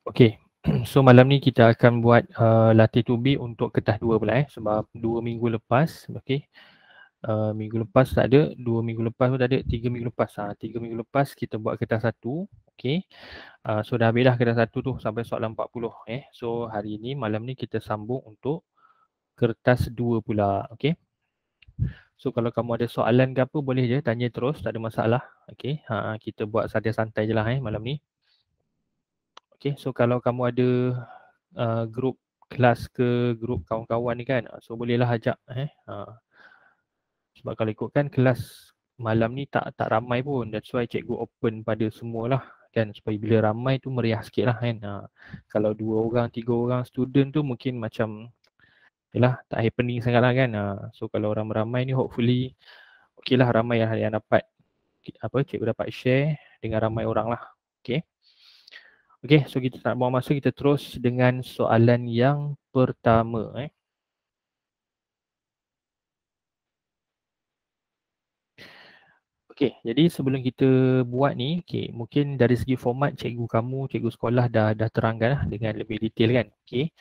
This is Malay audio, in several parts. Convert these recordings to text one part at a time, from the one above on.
Okey. So malam ni kita akan buat latih tubi untuk kertas 2 pula sebab 2 minggu lepas, okey. Minggu lepas tak ada, 2 minggu lepas pun tak ada, 3 minggu lepas. 3 minggu lepas kita buat kertas 1, okey. So dah habis dah kertas 1 tu sampai soalan 40 . So hari ni malam ni kita sambung untuk kertas 2 pula, okey. So kalau kamu ada soalan ke apa boleh je tanya terus, tak ada masalah. Okey. Kita buat santai-santai je lah malam ni. Okay, so kalau kamu ada grup kelas ke grup kawan-kawan ni kan, so bolehlah ajak sebab kalau ikutkan kelas malam ni tak ramai pun, that's why cikgu open pada semualah kan, supaya bila ramai tu meriah sikit lah kan. Kalau 2 orang, 3 orang student tu mungkin macam yalah tak happening sangat lah kan. So kalau orang ramai ni hopefully okey lah, ramai yang dapat cikgu dapat share dengan ramai orang lah. Okay. Okey, so kita tak buang masa, kita terus dengan soalan yang pertama. Okey, jadi sebelum kita buat ni, mungkin dari segi format cikgu kamu, cikgu sekolah dah terangkan lah dengan lebih detail kan. Okey.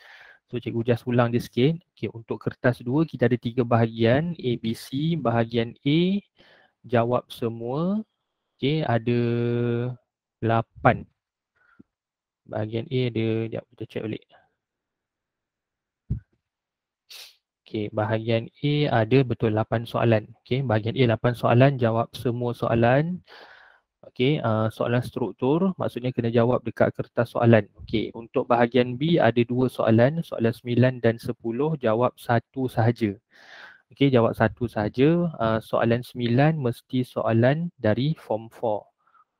So cikgu just ulang dia sikit. Okey, untuk kertas 2 kita ada 3 bahagian A, B, C. Bahagian A jawab semua. Okey, ada 8. Bahagian A ada, sekejap kita check balik. Okey, bahagian A ada betul 8 soalan. Okey, bahagian A 8 soalan, jawab semua soalan. Okey, soalan struktur maksudnya kena jawab dekat kertas soalan. Okey, untuk bahagian B ada 2 soalan, soalan 9 dan 10, jawab satu sahaja. Okey, jawab satu sahaja. Soalan 9 mesti soalan dari form 4.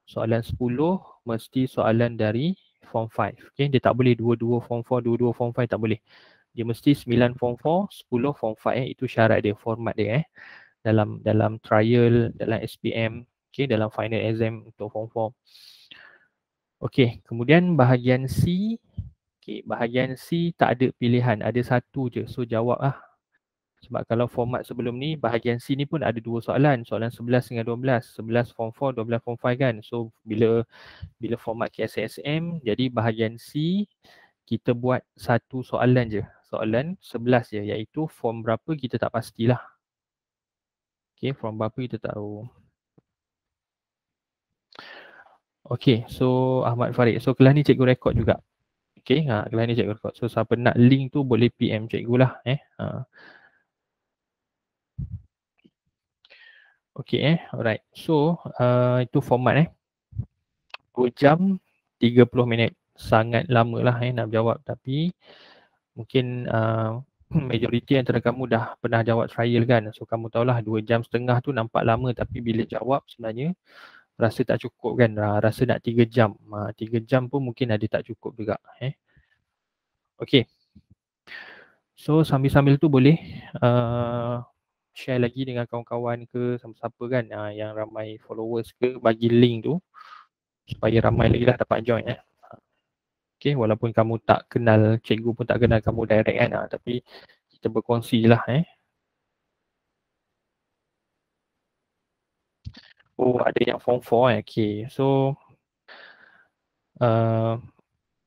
Soalan 10 mesti soalan dari form 5. Okey, dia tak boleh dua-dua form 4, dua-dua form 5, tak boleh. Dia mesti 9 form 4, 10 form 5. Itu syarat dia, format dia dalam trial, dalam SPM, dalam final exam untuk form 4. Okey, kemudian bahagian C. Okey, bahagian C tak ada pilihan, ada satu je. So jawab lah. Sebab kalau format sebelum ni, bahagian C ni pun ada 2 soalan. Soalan 11 dengan 12. 11 form 4, 12 form 5 kan. So bila format KSSM, jadi bahagian C kita buat satu soalan je. Soalan 11 je, iaitu form berapa kita tak pastilah. Okey, form berapa kita tahu. Okey, so Ahmad Farid. So kelas ni cikgu rekod juga. Okey, kelas ni cikgu rekod. So siapa nak link tu boleh PM cikgu lah. Okey alright. So itu format 2 jam 30 minit. Sangat lama lah nak jawab, tapi mungkin majoriti antara kamu dah pernah jawab trial kan. So kamu tahulah 2 jam setengah tu nampak lama, tapi bila jawab sebenarnya rasa tak cukup kan. Rasa nak 3 jam. 3 jam pun mungkin ada tak cukup juga. Okey. So sambil-sambil tu boleh share lagi dengan kawan-kawan ke, siapa-siapa kan yang ramai followers ke, bagi link tu supaya ramai lagi lah dapat join Okay, walaupun kamu tak kenal, cikgu pun tak kenal kamu direct kan, tapi kita berkongsi lah Oh, ada yang form 4 Okay, so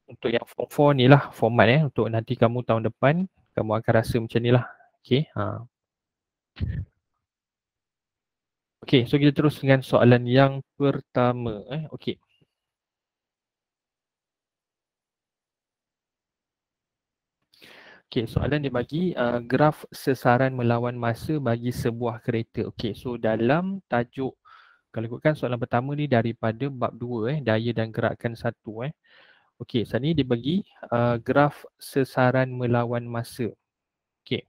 untuk yang form 4 ni lah format untuk nanti kamu tahun depan kamu akan rasa macam ni lah. Okay, okay, so kita terus dengan soalan yang pertama okay. Okay, soalan dia bagi graf sesaran melawan masa bagi sebuah kereta. Okay, so dalam tajuk, kalau ikutkan soalan pertama ni daripada bab 2 daya dan gerakan 1 Okay, saat ni dia bagi graf sesaran melawan masa. Okay,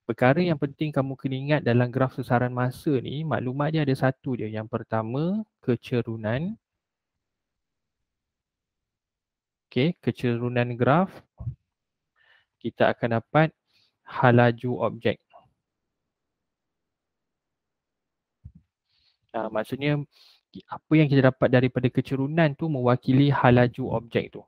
perkara yang penting kamu kena ingat dalam graf sesaran masa ni, maklumat dia ada satu je. Yang pertama, kecerunan. Okay, kecerunan graf. Kita akan dapat halaju objek. Maksudnya apa yang kita dapat daripada kecerunan tu mewakili halaju objek tu.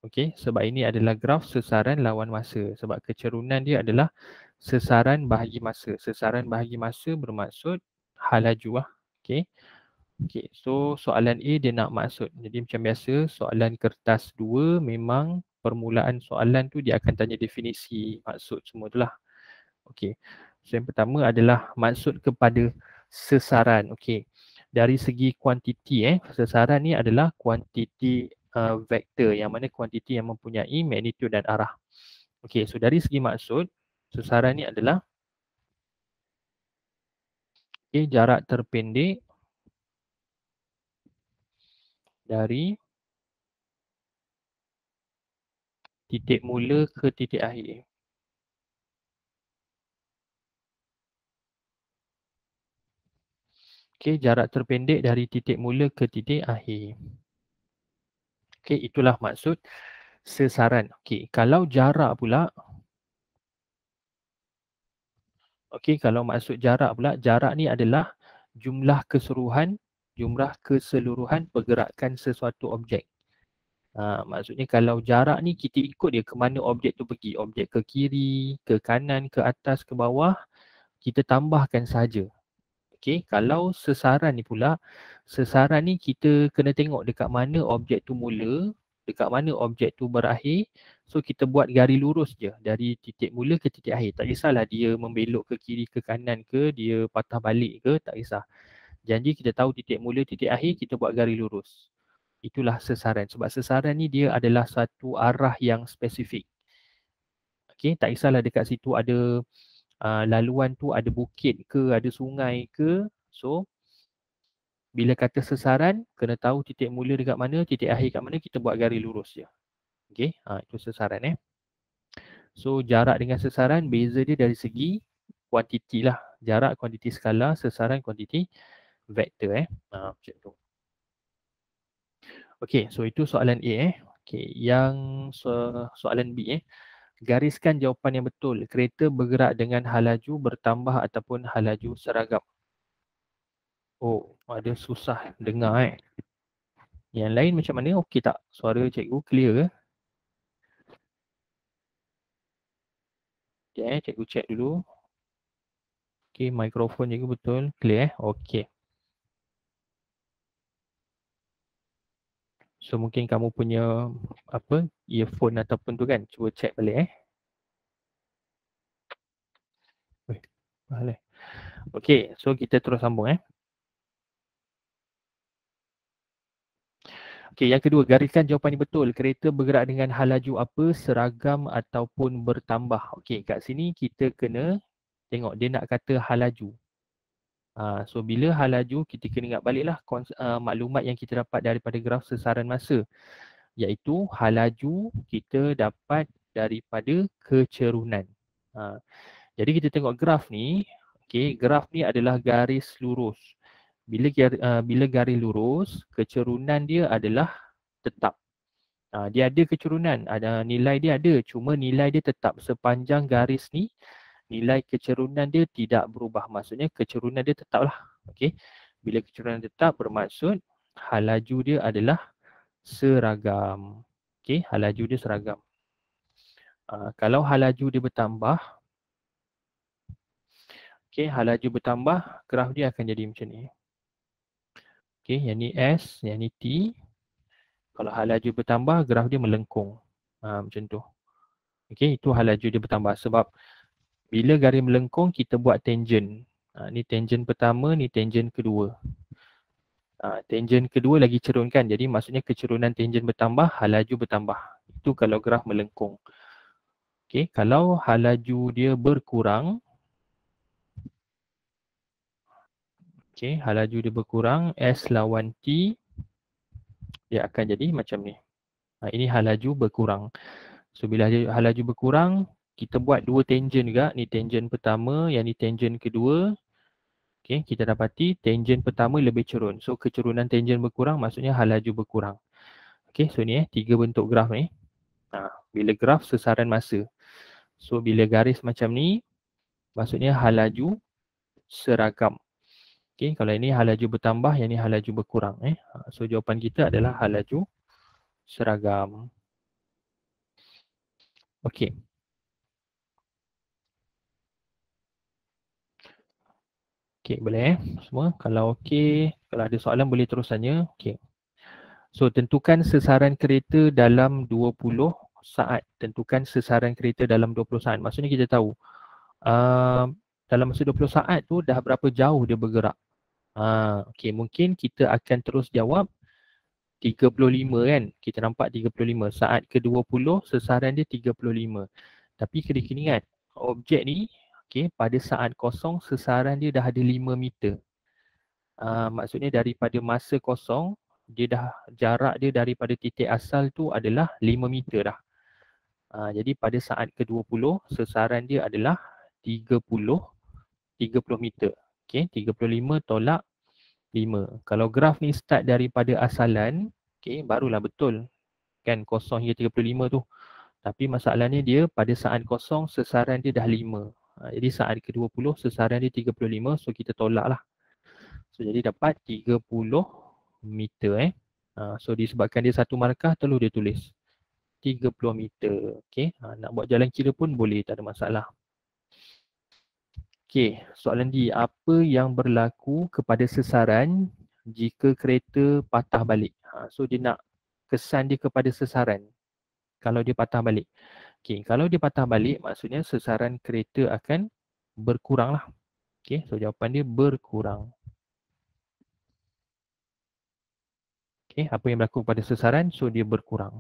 Okey, sebab ini adalah graf sesaran lawan masa. Sebab kecerunan dia adalah sesaran bahagi masa. Sesaran bahagi masa bermaksud halaju lah. Okey. Okay, so soalan A dia nak maksud. Jadi macam biasa soalan kertas 2 memang permulaan soalan tu dia akan tanya definisi maksud semua tu lah. Okay, so yang pertama adalah maksud kepada sesaran. Okay, dari segi kuantiti sesaran ni adalah kuantiti vektor yang mana kuantiti yang mempunyai magnitude dan arah. Okay, so dari segi maksud sesaran ni adalah jarak terpendek dari titik mula ke titik akhir. Okay, jarak terpendek dari titik mula ke titik akhir. Okay, itulah maksud sesaran. Okay, kalau jarak pula, okay, kalau maksud jarak pula, jarak ni adalah jumlah keseluruhan pergerakan sesuatu objek. Maksudnya kalau jarak ni kita ikut dia ke mana objek tu pergi. Objek ke kiri, ke kanan, ke atas, ke bawah, kita tambahkan saja. Okay, kalau sesaran ni pula, sesaran ni kita kena tengok dekat mana objek tu mula, dekat mana objek tu berakhir. So kita buat garis lurus je dari titik mula ke titik akhir. Tak kisahlah dia membelok ke kiri ke kanan ke, dia patah balik ke, tak kisah. Janji kita tahu titik mula, titik akhir, kita buat garis lurus. Itulah sesaran. Sebab sesaran ni dia adalah satu arah yang spesifik. Okay, tak kisahlah dekat situ ada laluan tu ada bukit ke, ada sungai ke. So bila kata sesaran, kena tahu titik mula dekat mana, titik akhir kat mana, kita buat garis lurus je. Okay, itu sesaran So jarak dengan sesaran, beza dia dari segi kuantiti lah. Jarak kuantiti skala, sesaran kuantiti vektor macam tu. Okay, so itu soalan A Okay, yang soalan B gariskan jawapan yang betul. Kereta bergerak dengan halaju bertambah ataupun halaju seragam. Oh, ada susah dengar Yang lain macam mana? Okey tak? Suara cikgu clear ke? Okey, cikgu check dulu. Okey, mikrofon cikgu betul. Clear Okey. So mungkin kamu punya earphone ataupun tu kan. Cuba check balik Weh, mahal Okey, so kita terus sambung Okey, yang kedua, gariskan jawapan yang betul. Kereta bergerak dengan halaju apa, seragam ataupun bertambah. Okey, kat sini kita kena tengok dia nak kata halaju. So bila halaju, kita kena ingat baliklah maklumat yang kita dapat daripada graf sesaran masa. Iaitu halaju kita dapat daripada kecerunan. Jadi kita tengok graf ni, graf ni adalah garis lurus. Bila garis lurus, kecerunan dia adalah tetap. Dia ada kecerunan, ada nilai dia ada, cuma nilai dia tetap sepanjang garis ni, nilai kecerunan dia tidak berubah. Maksudnya kecerunan dia tetaplah. Okey. Bila kecerunan tetap bermaksud halaju dia adalah seragam. Okey, halaju dia seragam. Kalau halaju dia bertambah, halaju bertambah, graf dia akan jadi macam ni. Okey, yang ni S, yang ni T. Kalau halaju bertambah, graf dia melengkung. Macam tu. Okey, itu halaju dia bertambah sebab bila garis melengkung, kita buat tangent. Ni tangent pertama, ni tangent kedua. Tangent kedua lagi cerunkan. Jadi maksudnya kecerunan tangent bertambah, halaju bertambah. Itu kalau graf melengkung. Okey, kalau halaju dia berkurang, halaju dia berkurang, S lawan T, dia akan jadi macam ni. Ini halaju berkurang. So bila halaju berkurang, kita buat dua tangent juga. Ni tangent pertama, yang ni tangent kedua. Okay, kita dapati tangent pertama lebih cerun. So kecerunan tangent berkurang maksudnya halaju berkurang. Okay, so ni tiga bentuk graf ni. Bila graf sesaran masa. So bila garis macam ni, maksudnya halaju seragam. Okay, kalau ini halaju bertambah, yang ni halaju berkurang. So jawapan kita adalah halaju seragam. Okay, Okey, boleh semua? Kalau okey, kalau ada soalan boleh terus tanya. Okey. So, tentukan sesaran kereta dalam 20 saat. Tentukan sesaran kereta dalam 20 saat. Maksudnya kita tahu dalam masa 20 saat tu dah berapa jauh dia bergerak. Okey, mungkin kita akan terus jawab 35 kan. Kita nampak 35. Saat ke-20 sesaran dia 35. Tapi kena ingat, objek ni pada saat kosong sesaran dia dah ada 5 meter. Maksudnya daripada masa kosong, jarak dia daripada titik asal tu adalah 5 meter dah. Jadi pada saat ke-20 sesaran dia adalah 30 meter. 35 tolak 5. Kalau graf ni start daripada asalan, barulah betul kan kosong hingga 35 tu. Tapi masalahnya dia pada saat kosong sesaran dia dah 5. Jadi saat ke-20 sesaran dia 35, so kita tolak lah. So jadi dapat 30 meter So disebabkan dia satu markah, terus dia tulis 30 meter. Nak buat jalan kira pun boleh, tak ada masalah. Soalan D. Apa yang berlaku kepada sesaran jika kereta patah balik? So dia nak kesan dia kepada sesaran kalau dia patah balik. Kalau dia patah balik, maksudnya sesaran kereta akan berkurang lah. So jawapan dia berkurang. Apa yang berlaku pada sesaran? So dia berkurang.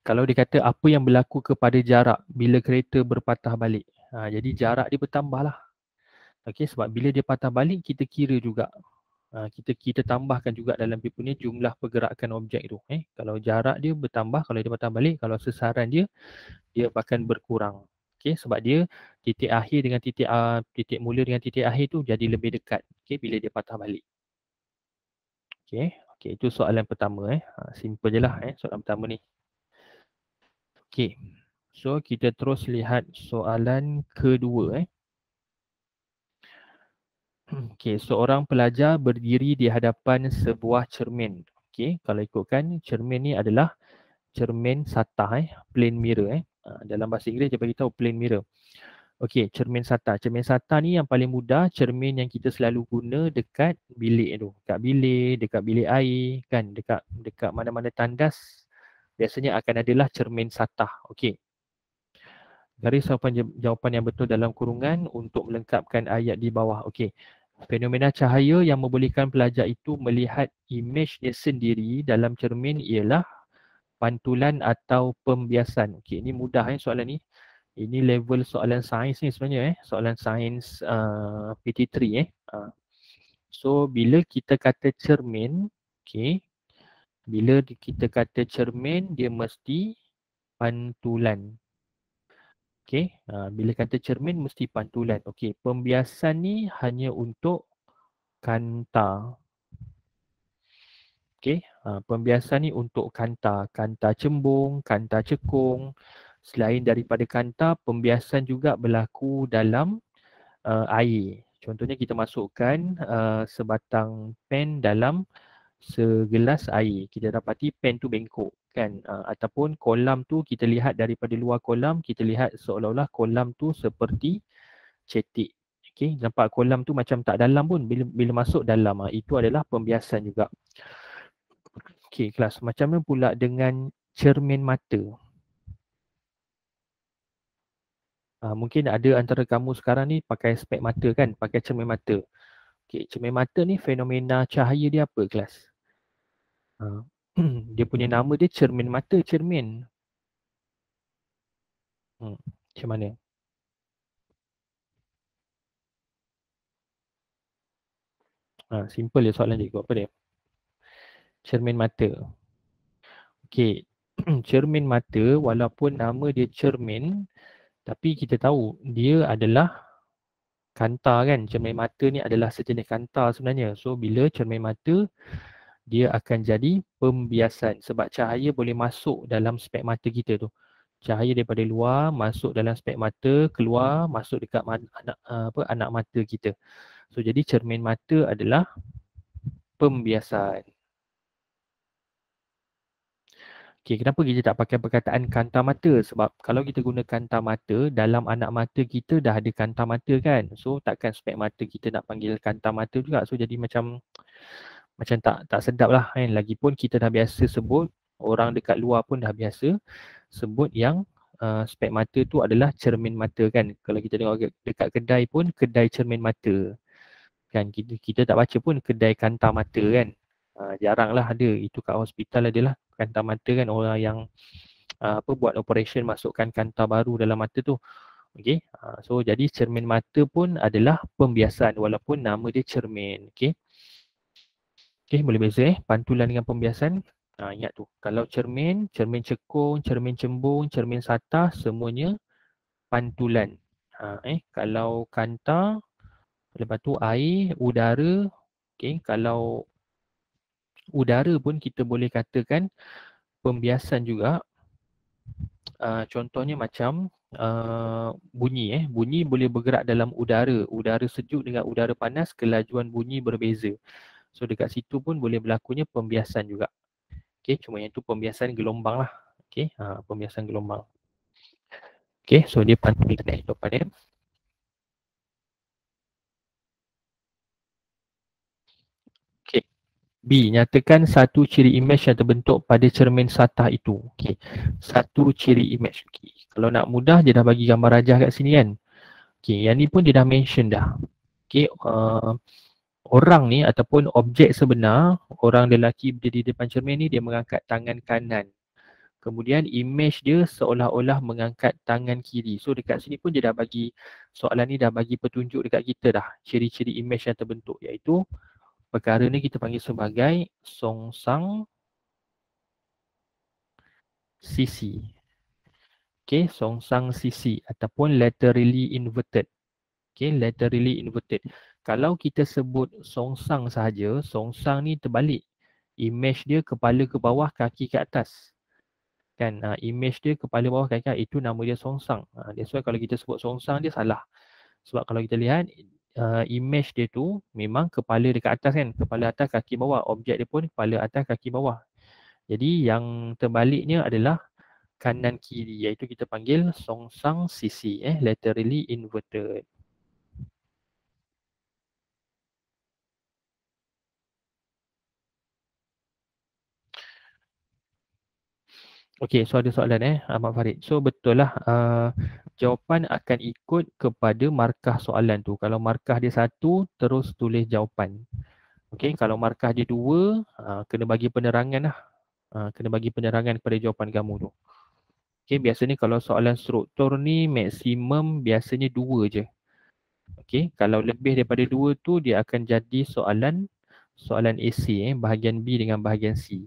Kalau dia kata apa yang berlaku kepada jarak bila kereta berpatah balik. Jadi jarak dia bertambah lah. Sebab bila dia patah balik, kita kira juga. Kita tambahkan juga dalam paper ni jumlah pergerakan objek tu. Kalau jarak dia bertambah, kalau dia patah balik, kalau sesaran dia akan berkurang. Sebab dia titik akhir dengan titik mula dengan titik akhir tu jadi lebih dekat bila dia patah balik. Itu soalan pertama. Simple je lah soalan pertama ni. So kita terus lihat soalan kedua. Seorang pelajar berdiri di hadapan sebuah cermin. Kalau ikutkan cermin ni adalah cermin satah, plane mirror. Dalam bahasa Inggeris dia beritahu plane mirror. Cermin satah. Cermin satah ni yang paling mudah, cermin yang kita selalu guna dekat bilik tu. Dekat bilik, dekat bilik air, kan, dekat mana-mana tandas biasanya akan adalah cermin satah. Garis jawapan yang betul dalam kurungan untuk melengkapkan ayat di bawah. Fenomena cahaya yang membolehkan pelajar itu melihat imej dia sendiri dalam cermin ialah pantulan atau pembiasan. Ini mudah soalan ni. Ini level soalan sains ni sebenarnya soalan sains PT3 So bila kita kata cermin, bila kita kata cermin dia mesti pantulan. Bila kata cermin mesti pantulan. Pembiasan ni hanya untuk kanta. Pembiasan ni untuk kanta. Kanta cembung, kanta cekung. Selain daripada kanta, pembiasan juga berlaku dalam air. Contohnya kita masukkan sebatang pen dalam segelas air. Kita dapati pen tu bengkok kan. Ataupun kolam tu kita lihat daripada luar kolam, kita lihat seolah-olah kolam tu seperti cetik. Nampak kolam tu macam tak dalam pun, bila masuk dalam. Itu adalah pembiasan juga. Kelas. Macam mana pula dengan cermin mata? Mungkin ada antara kamu sekarang ni pakai spek mata kan, pakai cermin mata. Cermin mata ni fenomena cahaya dia apa kelas? Dia punya nama dia cermin mata, cermin. Macam mana? Simple je soalan cikgu. Apa dia? Cermin mata. Cermin mata walaupun nama dia cermin, tapi kita tahu dia adalah kanta kan. Cermin mata ni adalah sejenis kanta sebenarnya. So bila cermin mata, dia akan jadi pembiasan sebab cahaya boleh masuk dalam spek mata kita tu. Cahaya daripada luar masuk dalam spek mata, keluar masuk dekat anak mata kita. So jadi cermin mata adalah pembiasan. Okay, kenapa kita tak pakai perkataan kanta mata? Sebab kalau kita guna kanta mata, dalam anak mata kita dah ada kanta mata kan. So takkan spek mata kita nak panggil kanta mata juga. So jadi macam tak sedap lah kan. Lagipun kita dah biasa sebut, orang dekat luar pun dah biasa sebut yang spek mata tu adalah cermin mata kan. Kalau kita tengok dekat kedai pun, kedai cermin mata kan. Kita tak baca pun kedai kanta mata kan. Jarang lah ada. Itu kat hospital adalah kanta mata kan, orang yang buat operation masukkan kanta baru dalam mata tu. Okey. So jadi cermin mata pun adalah pembiasan walaupun nama dia cermin. Okey. Okey, boleh beza pantulan dengan pembiasan. Ingat tu. Kalau cermin, cermin cekung, cermin cembung, cermin satah semuanya pantulan. Kalau kanta, lepas tu air, udara. Okey, kalau udara pun kita boleh katakan pembiasan juga. Contohnya macam bunyi bunyi boleh bergerak dalam udara. Udara sejuk dengan udara panas, kelajuan bunyi berbeza. So dekat situ pun boleh berlakunya pembiasan juga. Okey, cuma yang tu pembiasan gelombang lah. Okey, pembiasan gelombang. Okey, so dia pantulan jawapan dia. Okey. B. Nyatakan satu ciri imej yang terbentuk pada cermin satah itu. Okey. Satu ciri imej. Okay. Kalau nak mudah, dia dah bagi gambar rajah kat sini kan. Okey, yang ni pun dia dah mention dah. Okey, orang ni ataupun objek sebenar, orang lelaki berdiri di depan cermin ni, dia mengangkat tangan kanan. Kemudian imej dia seolah-olah mengangkat tangan kiri. So dekat sini pun dia dah bagi, soalan ni dah bagi petunjuk dekat kita dah. Ciri-ciri imej yang terbentuk, iaitu perkara ni kita panggil sebagai songsang sisi. Okay, songsang sisi ataupun laterally inverted. Okay, laterally inverted. Kalau kita sebut songsang sahaja, songsang ni terbalik. Image dia kepala ke bawah, kaki ke atas. Kan, image dia kepala bawah, kaki ke atas, itu nama dia songsang. That's why kalau kita sebut songsang dia salah. Sebab kalau kita lihat image dia tu memang kepala dekat atas kan, kepala atas, kaki bawah. Objek dia pun kepala atas, kaki bawah. Jadi yang terbaliknya adalah kanan kiri, iaitu kita panggil songsang sisi, laterally inverted. Okey, so ada soalan Ahmad Farid. So betul lah, jawapan akan ikut kepada markah soalan tu. Kalau markah dia 1, terus tulis jawapan. Okey, kalau markah dia 2, kena bagi penerangan lah. Kena bagi penerangan kepada jawapan kamu tu. Okey, biasanya kalau soalan struktur ni maksimum biasanya 2 je. Okey, kalau lebih daripada 2 tu dia akan jadi soalan AC, bahagian B dengan bahagian C.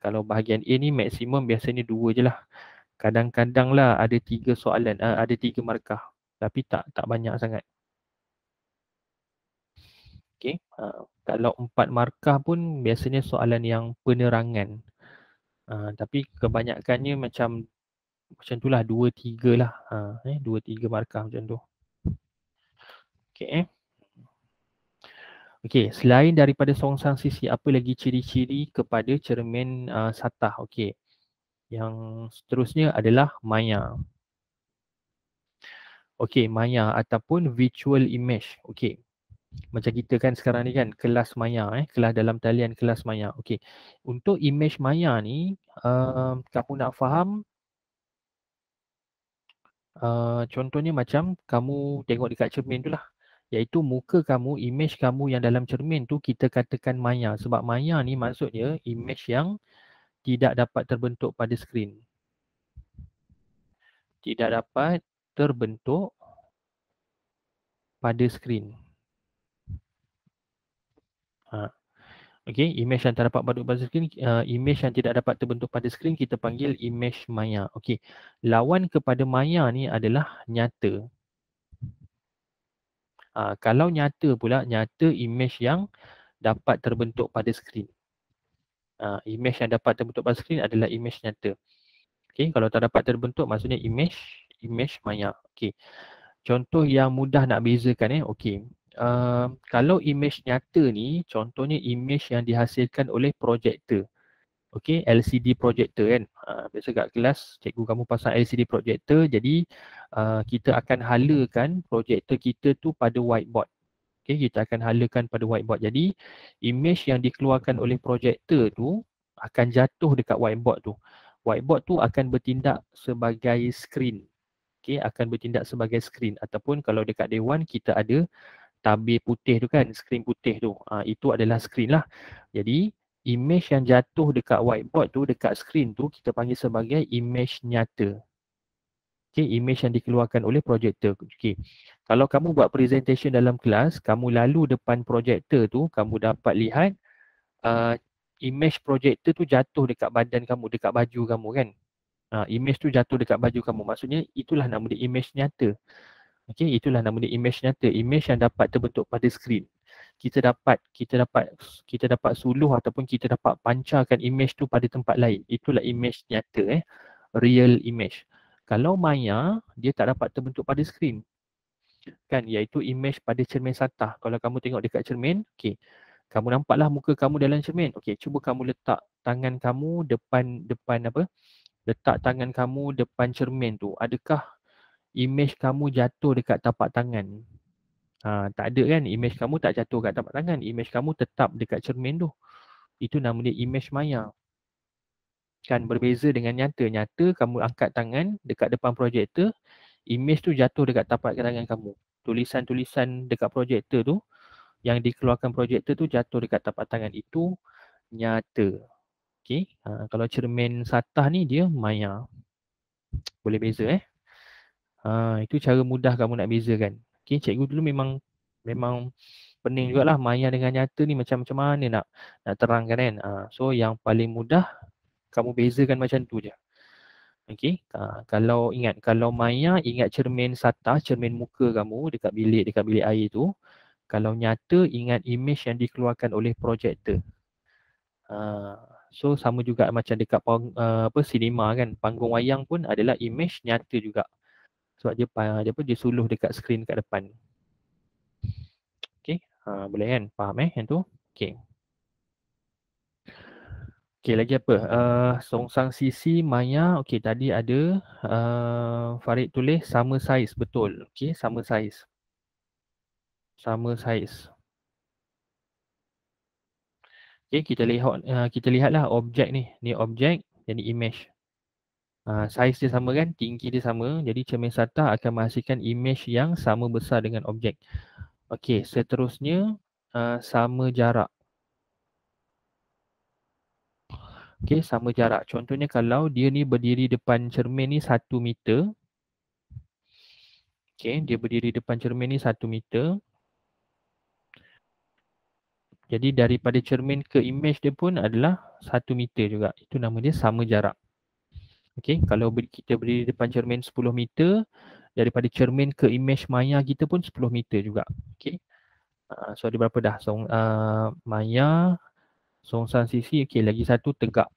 Kalau bahagian A ni maksimum biasanya 2 je lah. Kadang-kadang lah ada 3 soalan, ada 3 markah. Tapi tak banyak sangat. Okey, kalau 4 markah pun biasanya soalan yang penerangan. Tapi kebanyakannya macam tu lah, 2-3 lah. 2-3 markah macam tu. Okey. Okey, selain daripada songsang sisi, apa lagi ciri-ciri kepada cermin satah? Okey. Yang seterusnya adalah maya. Okey, maya ataupun visual image. Okey. Macam kita kan sekarang ni kan kelas maya, kelas dalam talian kelas maya. Okey. Untuk image maya ni, kamu nak faham, contohnya macam kamu tengok dekat cermin tu lah. Iaitu muka kamu, image kamu yang dalam cermin tu kita katakan maya. Sebab maya ni maksudnya image yang tidak dapat terbentuk pada skrin. Tidak dapat terbentuk pada skrin. Okey, image yang tak dapat terbentuk pada skrin, image yang tidak dapat terbentuk pada skrin kita panggil image maya. Okey. Lawan kepada maya ni adalah nyata. Kalau nyata pula, nyata image yang dapat terbentuk pada skrin. Image yang dapat terbentuk pada skrin adalah image nyata. Okey, kalau tak dapat terbentuk maksudnya image maya. Okey. Contoh yang mudah nak bezakan okey. Kalau image nyata ni, contohnya image yang dihasilkan oleh projektor. Okey, LCD projector kan. Biasa kat kelas cikgu kamu pasang LCD projector, jadi kita akan halakan projector kita tu pada whiteboard. Okey, kita akan halakan pada whiteboard. Jadi image yang dikeluarkan oleh projector tu akan jatuh dekat whiteboard tu. Whiteboard tu akan bertindak sebagai skrin. Okey, akan bertindak sebagai skrin, ataupun kalau dekat dewan kita ada tabir putih tu kan, skrin putih tu. Itu adalah skrin lah. Jadi image yang jatuh dekat whiteboard tu, dekat skrin tu, kita panggil sebagai image nyata. Okay, image yang dikeluarkan oleh projector. Okay. Kalau kamu buat presentation dalam kelas, kamu lalu depan projector tu, kamu dapat lihat image projector tu jatuh dekat badan kamu, dekat baju kamu kan. Image tu jatuh dekat baju kamu. Maksudnya itulah nama dia image nyata. Okay, itulah nama dia image nyata. Image yang dapat terbentuk pada skrin. Kita dapat suluh ataupun kita dapat pancarkan image tu pada tempat lain. Itulah image nyata, real image. Kalau maya, dia tak dapat terbentuk pada skrin. Kan, iaitu image pada cermin satah. Kalau kamu tengok dekat cermin, okey. Kamu nampaklah muka kamu dalam cermin. Okey, cuba kamu letak tangan kamu depan apa? Letak tangan kamu depan cermin tu. Adakah image kamu jatuh dekat tapak tangan? Tak ada kan, image kamu tak jatuh kat tapak tangan. Image kamu tetap dekat cermin tu. Itu nama dia image maya. Kan berbeza dengan nyata. Nyata kamu angkat tangan dekat depan projektor, image tu jatuh dekat tapak tangan kamu. Tulisan-tulisan dekat projektor tu, yang dikeluarkan projektor tu jatuh dekat tapak tangan. Itu nyata. Okay. Kalau cermin satah ni dia maya. Boleh beza itu cara mudah kamu nak bezakan. Okay, cikgu dulu memang pening jugalah maya dengan nyata ni macam mana nak terangkan kan. So yang paling mudah kamu bezakan macam tu je. Okay, kalau maya ingat cermin satah, cermin muka kamu dekat bilik air tu. Kalau nyata ingat image yang dikeluarkan oleh projector. So sama juga macam dekat sinema kan, panggung wayang pun adalah image nyata juga. Sebab dia suluh dekat skrin kat depan. Okay, boleh kan? Faham yang tu? Okay. Okay, lagi apa? Songsang sisi maya. Okay, tadi ada Farid tulis sama saiz. Betul. Okay, sama saiz. Sama saiz. Okay, kita lihatlah objek ni. Ni objek, jadi image. Saiz dia sama kan? Tinggi dia sama. Jadi cermin satah akan menghasilkan image yang sama besar dengan objek. Okay, seterusnya sama jarak. Okay, sama jarak. Contohnya kalau dia ni berdiri depan cermin ni 1 meter. Okay, dia berdiri depan cermin ni 1 meter. Jadi daripada cermin ke image dia pun adalah 1 meter juga. Itu nama dia sama jarak. Okay, kalau kita berdiri depan cermin 10 meter, daripada cermin ke image maya kita pun 10 meter juga. Okay. So ada berapa dah? Maya, songsang sisi, okay, lagi satu tegak.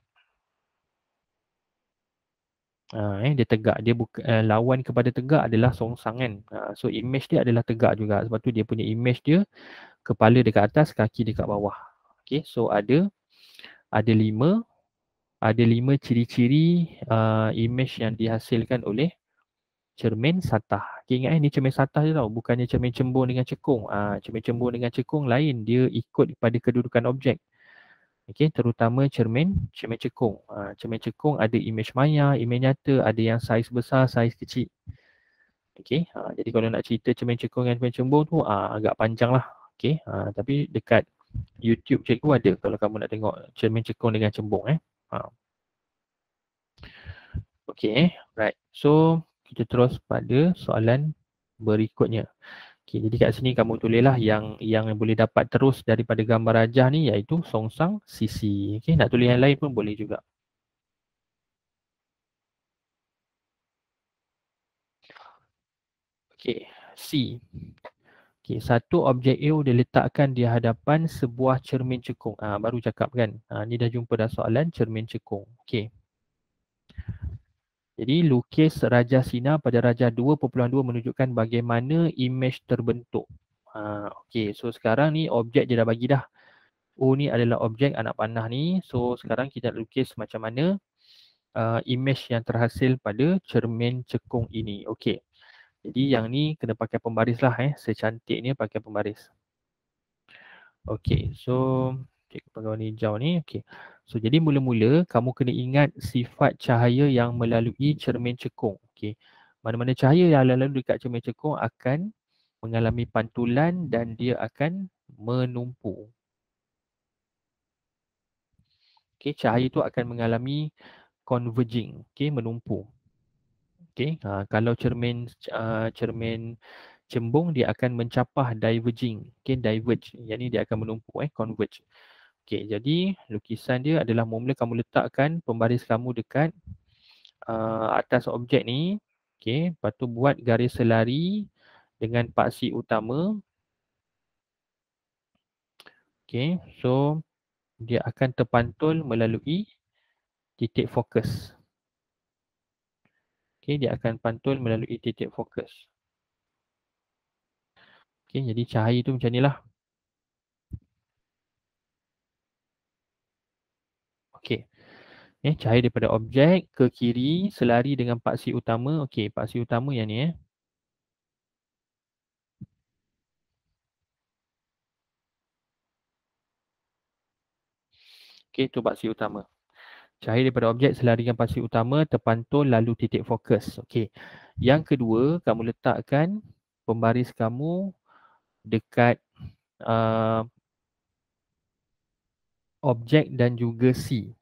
Dia tegak. Dia lawan kepada tegak adalah songsang kan. So image dia adalah tegak juga. Sebab tu dia punya image dia kepala dekat atas, kaki dekat bawah. Okay, so ada 5 ciri-ciri image yang dihasilkan oleh cermin satah. Okay, ingat ni cermin satah je tau. Bukannya cermin cembung dengan cekung. Cermin cembung dengan cekung lain. Dia ikut pada kedudukan objek. Okay, terutama cermin cekung. Cermin cekung ada image maya, image nyata, ada yang saiz besar, saiz kecil. Okay, jadi kalau nak cerita cermin cekung dengan cermin cembung tu agak panjang lah. Okay, tapi dekat YouTube cikgu ada kalau kamu nak tengok cermin cekung dengan cembung. Okay, right. So, kita terus pada soalan berikutnya. Okay, jadi kat sini kamu tulislah yang boleh dapat terus daripada gambar rajah ni iaitu songsang sisi. Okay, nak tulis yang lain pun boleh juga. Okay, C. Okay, satu objek A diletakkan di hadapan sebuah cermin cekung. Baru cakap kan. Ni dah jumpa dah soalan cermin cekung. Okay. Jadi lukis Raja Sinar pada Raja 2.2 menunjukkan bagaimana image terbentuk. Okay, so sekarang ni objek dia dah bagi dah. O ni adalah objek anak panah ni. So sekarang kita nak lukis macam mana image yang terhasil pada cermin cekung ini. Okey. Jadi yang ni kena pakai pembaris lah secantiknya pakai pembaris. Okey, so cikgu pakai warna hijau ni. Okey. So jadi mula-mula kamu kena ingat sifat cahaya yang melalui cermin cekung. Okey. Mana-mana cahaya yang lalu dekat cermin cekung akan mengalami pantulan dan dia akan menumpu. Okey, cahaya itu akan mengalami converging, okey, menumpu. Okey, kalau cermin cembung dia akan mencapah diverging, okey, diverge. Yang ni dia akan menumpu converge. Okey, jadi lukisan dia adalah mula kamu letakkan pembaris kamu dekat atas objek ni. Okey, lepas tu buat garis selari dengan paksi utama. Okey, so dia akan terpantul melalui titik fokus. Okey, dia akan pantul melalui titik fokus. Okey, jadi cahaya tu macam nilah. Okey. Cahaya daripada objek ke kiri selari dengan paksi utama. Okey, paksi utama yang ni Okey, tu paksi utama. Cahaya daripada objek selari dengan paksi utama terpantul lalu titik fokus. Okey. Yang kedua, kamu letakkan pembaris kamu dekat objek dan juga C.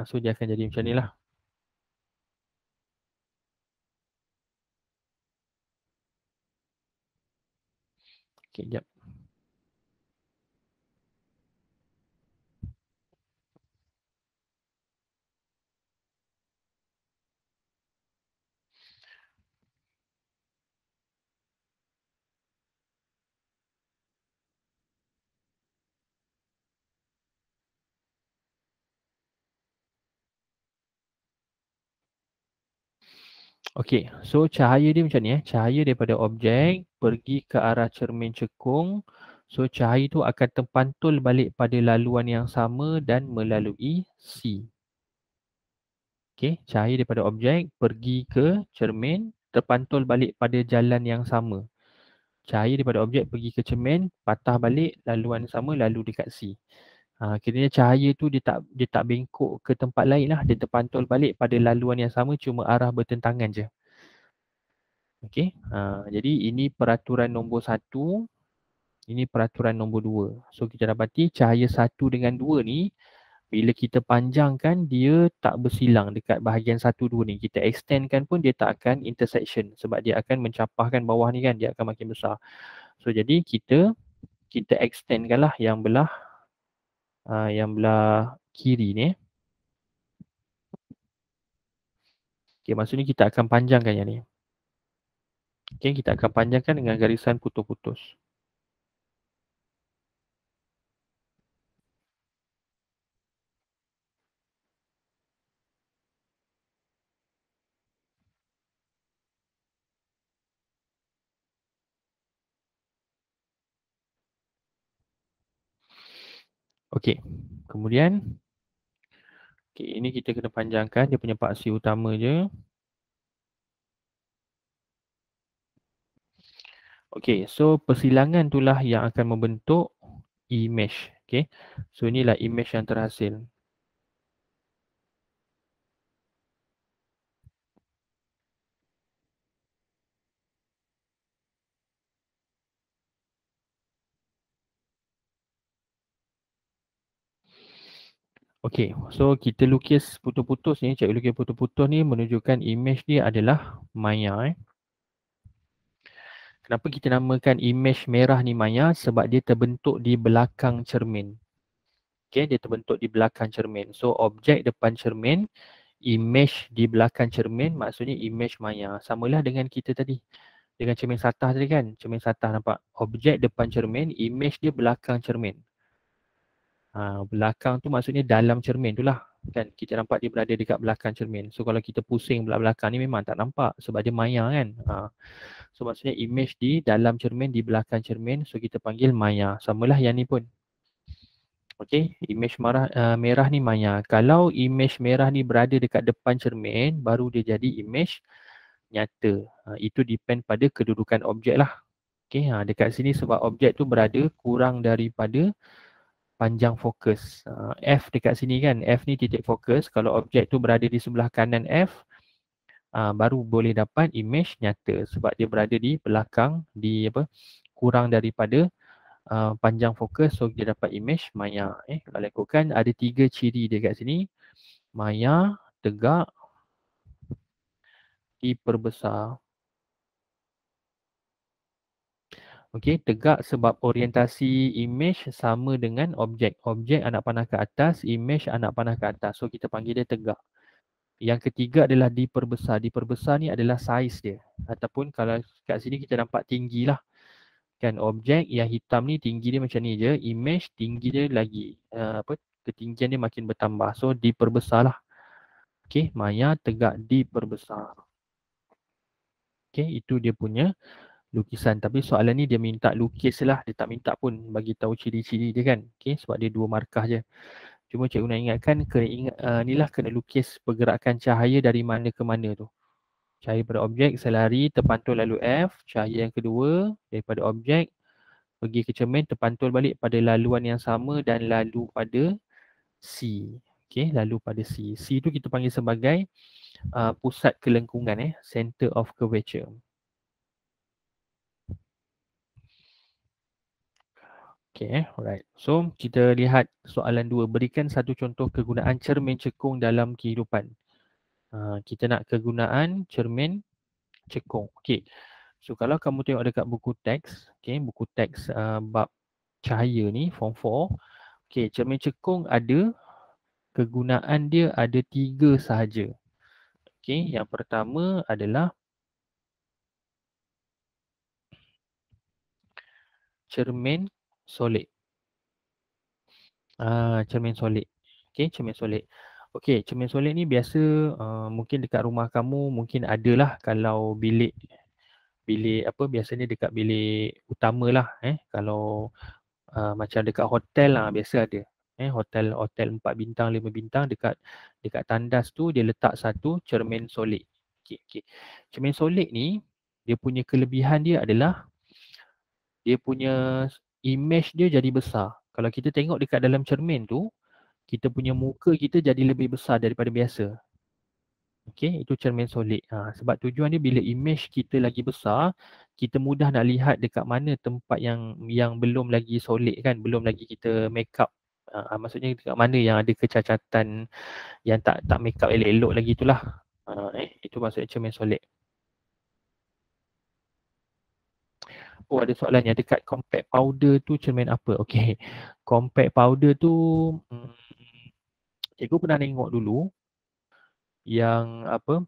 So dia akan jadi macam ni lah. Okey, jap. Okey, so cahaya dia macam ni Cahaya daripada objek pergi ke arah cermin cekung. So cahaya tu akan terpantul balik pada laluan yang sama dan melalui C. Okey, cahaya daripada objek pergi ke cermin, terpantul balik pada jalan yang sama. Cahaya daripada objek pergi ke cermin, patah balik laluan yang sama lalu dekat C. Kiranya cahaya tu dia tak bengkok ke tempat lain lah. Dia terpantul balik pada laluan yang sama cuma arah bertentangan je. Okey, jadi ini peraturan nombor 1, ini peraturan nombor 2. So kita dapati cahaya 1 dengan 2 ni bila kita panjangkan dia tak bersilang dekat bahagian 1 2 ni. Kita extendkan pun dia tak akan intersection sebab dia akan mencapahkan bawah ni kan, dia akan makin besar. So jadi kita extendkan lah yang belah kiri ni. Okey, maksudnya kita akan panjangkan yang ni. Okey, kita akan panjangkan dengan garisan putus-putus. Okey, kemudian ini kita kena panjangkan dia punya paksi utama je. Okey, so persilangan itulah yang akan membentuk image. Okey, so inilah image yang terhasil. Okey, so kita lukis putus-putus ni, cikgu lukis putus-putus ni menunjukkan image dia adalah Maya. Kenapa kita namakan image merah ni Maya? Sebab dia terbentuk di belakang cermin. Okey, dia terbentuk di belakang cermin. So objek depan cermin, image di belakang cermin maksudnya image Maya. Samalah dengan kita tadi. Dengan cermin satah tadi kan. Cermin satah nampak. Objek depan cermin, image dia belakang cermin. Belakang tu maksudnya dalam cermin tu lah. Kan kita nampak dia berada dekat belakang cermin. So kalau kita pusing belakang ni memang tak nampak sebab dia maya kan. So maksudnya image di dalam cermin, di belakang cermin. So kita panggil maya. Samalah yang ni pun. Okey, imej merah ni maya. Kalau imej merah ni berada dekat depan cermin, baru dia jadi imej nyata. Itu depend pada kedudukan objek lah. Okey, dekat sini sebab objek tu berada kurang daripada panjang fokus. F dekat sini kan, F ni titik fokus. Kalau objek tu berada di sebelah kanan F, baru boleh dapat imej nyata sebab dia berada di belakang, di apa, kurang daripada panjang fokus, so dia dapat imej maya. Kalau ikutkan ada 3 ciri dia kat sini. Maya, tegak, diperbesar. Okey, tegak sebab orientasi imej sama dengan objek. Objek anak panah ke atas, imej anak panah ke atas. So kita panggil dia tegak. Yang ketiga adalah diperbesar. Diperbesar ni adalah saiz dia. Ataupun kalau kat sini kita nampak tinggi lah. Kan objek yang hitam ni tinggi dia macam ni je. Imej tinggi dia lagi. Ketinggian dia makin bertambah. So diperbesar lah. Okey, maya tegak diperbesar. Okey, itu dia punya lukisan. Tapi soalan ni dia minta lukis lah. Dia tak minta pun bagi tahu ciri-ciri dia kan. Okey, sebab dia 2 markah je. Cuma cikgu nak ingatkan, inilah kena lukis pergerakan cahaya dari mana ke mana tu. Cahaya pada objek, selari, terpantul lalu F. Cahaya yang kedua daripada objek, pergi ke cermin, terpantul balik pada laluan yang sama dan lalu pada C. Okey, lalu pada C. C tu kita panggil sebagai pusat kelengkungan, center of curvature. Okay, alright. So, kita lihat soalan 2. Berikan satu contoh kegunaan cermin cekung dalam kehidupan. Kita nak kegunaan cermin cekung. Okay. So, kalau kamu tengok dekat buku teks, okay, buku teks bab cahaya ni, form 4. Okay, cermin cekung ada, kegunaan dia ada 3 sahaja. Okay, yang pertama adalah cermin solid. Cermin solid. Okey, cermin solid. Okey, cermin solid ni biasa mungkin dekat rumah kamu mungkin adalah kalau bilik apa biasanya dekat bilik utamalah kalau macam dekat hotel lah biasa ada. Hotel 4 bintang, 5 bintang dekat tandas tu dia letak satu cermin solid. Okey, okey. Cermin solid ni dia punya kelebihan dia adalah dia punya image dia jadi besar. Kalau kita tengok dekat dalam cermin tu, kita punya muka kita jadi lebih besar daripada biasa. Okey, itu cermin solid. Sebab tujuan dia bila image kita lagi besar, kita mudah nak lihat dekat mana tempat yang belum lagi solid kan, belum lagi kita make up. Maksudnya dekat mana yang ada kecacatan yang tak make up elok-elok lagi itulah. Itu maksudnya cermin solid. Oh, ada soalan yang dekat compact powder tu cermin apa? Okey. Compact powder tu cikgu pernah tengok dulu yang apa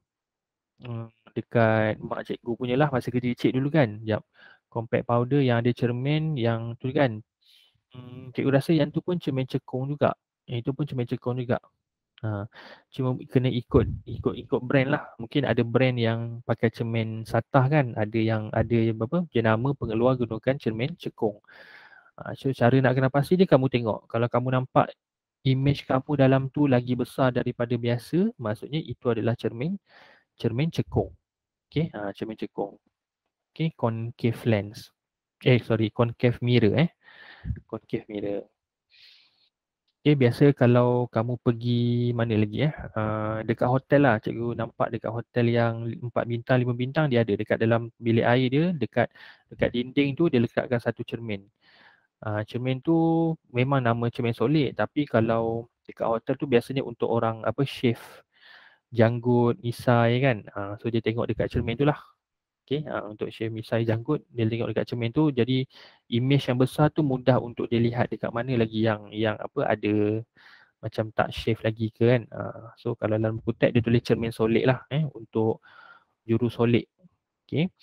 dekat mak cikgu punya lah masa kecil-kecil dulu kan. Jap. Compact powder yang ada cermin yang tu kan. Cikgu rasa yang tu pun cermin cekung juga. Yang itu pun cermin cekung juga. Cuma kena ikut brand lah. Mungkin ada brand yang pakai cermin satah kan. Ada yang ada apa jenama pengeluar gunakan cermin cekung. So cara nak kena pasti dia kamu tengok. Kalau kamu nampak image kamu dalam tu lagi besar daripada biasa, maksudnya itu adalah cermin cekung. Okey, cermin cekung. Okey, concave lens. Concave mirror Concave mirror. Okey, biasa kalau kamu pergi mana lagi dekat hotel lah, cikgu nampak dekat hotel yang 4 bintang, 5 bintang dia ada dekat dalam bilik air dia, dekat dinding tu dia letakkan satu cermin. Cermin tu memang nama cermin solid, tapi kalau dekat hotel tu biasanya untuk orang apa shave janggut, misai kan. So dia tengok dekat cermin tu lah. Okey, untuk shave misai janggut dia tengok dekat cermin tu, jadi image yang besar tu mudah untuk dia lihat dekat mana lagi yang apa ada macam tak shave lagi ke kan. So kalau dalam buku teks dia tulis cermin solid lah untuk juru solid. Okey.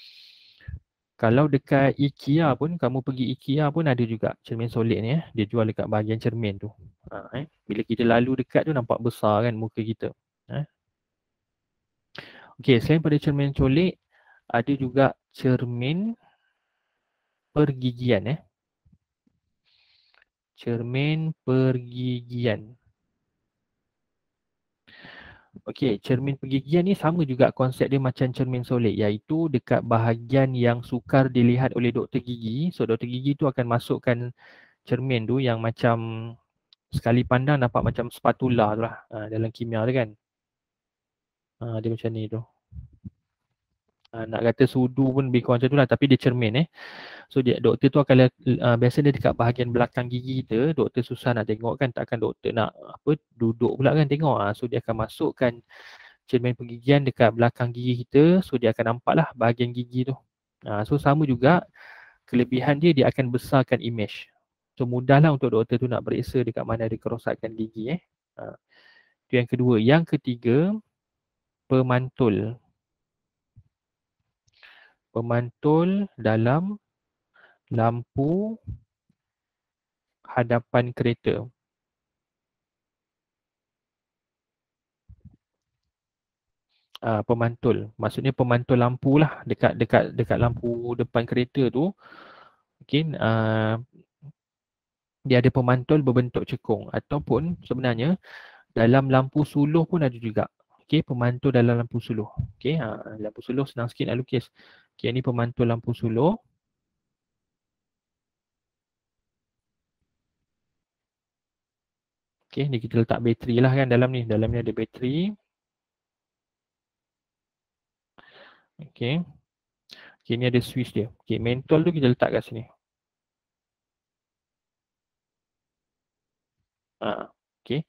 Kalau dekat IKEA pun, kamu pergi IKEA pun ada juga cermin solid ni dia jual dekat bahagian cermin tu. Bila kita lalu dekat tu nampak besar kan muka kita. Okey, selain pada cermin solid, ada juga cermin pergigian cermin pergigian. Okey, cermin pergigian ni sama juga konsep dia macam cermin solid, iaitu dekat bahagian yang sukar dilihat oleh doktor gigi. So doktor gigi tu akan masukkan cermin tu yang macam sekali pandang nampak macam spatula tu lah dalam kimia tu kan. Dia macam ni tu. Nak kata sudu pun lebih kurang macam tu lah, tapi dia cermin So doktor tu akan biasa dia dekat bahagian belakang gigi kita, doktor susah nak tengok kan, takkan doktor nak duduk pula kan tengok. So dia akan masukkan cermin pergigian dekat belakang gigi kita, so dia akan nampak lah bahagian gigi tu. So sama juga kelebihan dia, dia akan besarkan image. So mudahlah untuk doktor tu nak periksa dekat mana ada kerosakan gigi. Itu yang kedua. Yang ketiga, pemantul. Pemantul dalam lampu hadapan kereta. Pemantul. Maksudnya pemantul lampu lah dekat lampu depan kereta tu. Okay, dia ada pemantul berbentuk cekung, ataupun sebenarnya dalam lampu suluh pun ada juga. Okay, pemantul dalam lampu suluh. Okay, lampu suluh senang sikit nak lukis. Okay, ni pemantul lampu suluh. Okay, ni kita letak bateri lah kan dalam ni. Dalam ni ada bateri. Okay. Okay, ni ada switch dia. Okay, mentol tu kita letak kat sini. Okay.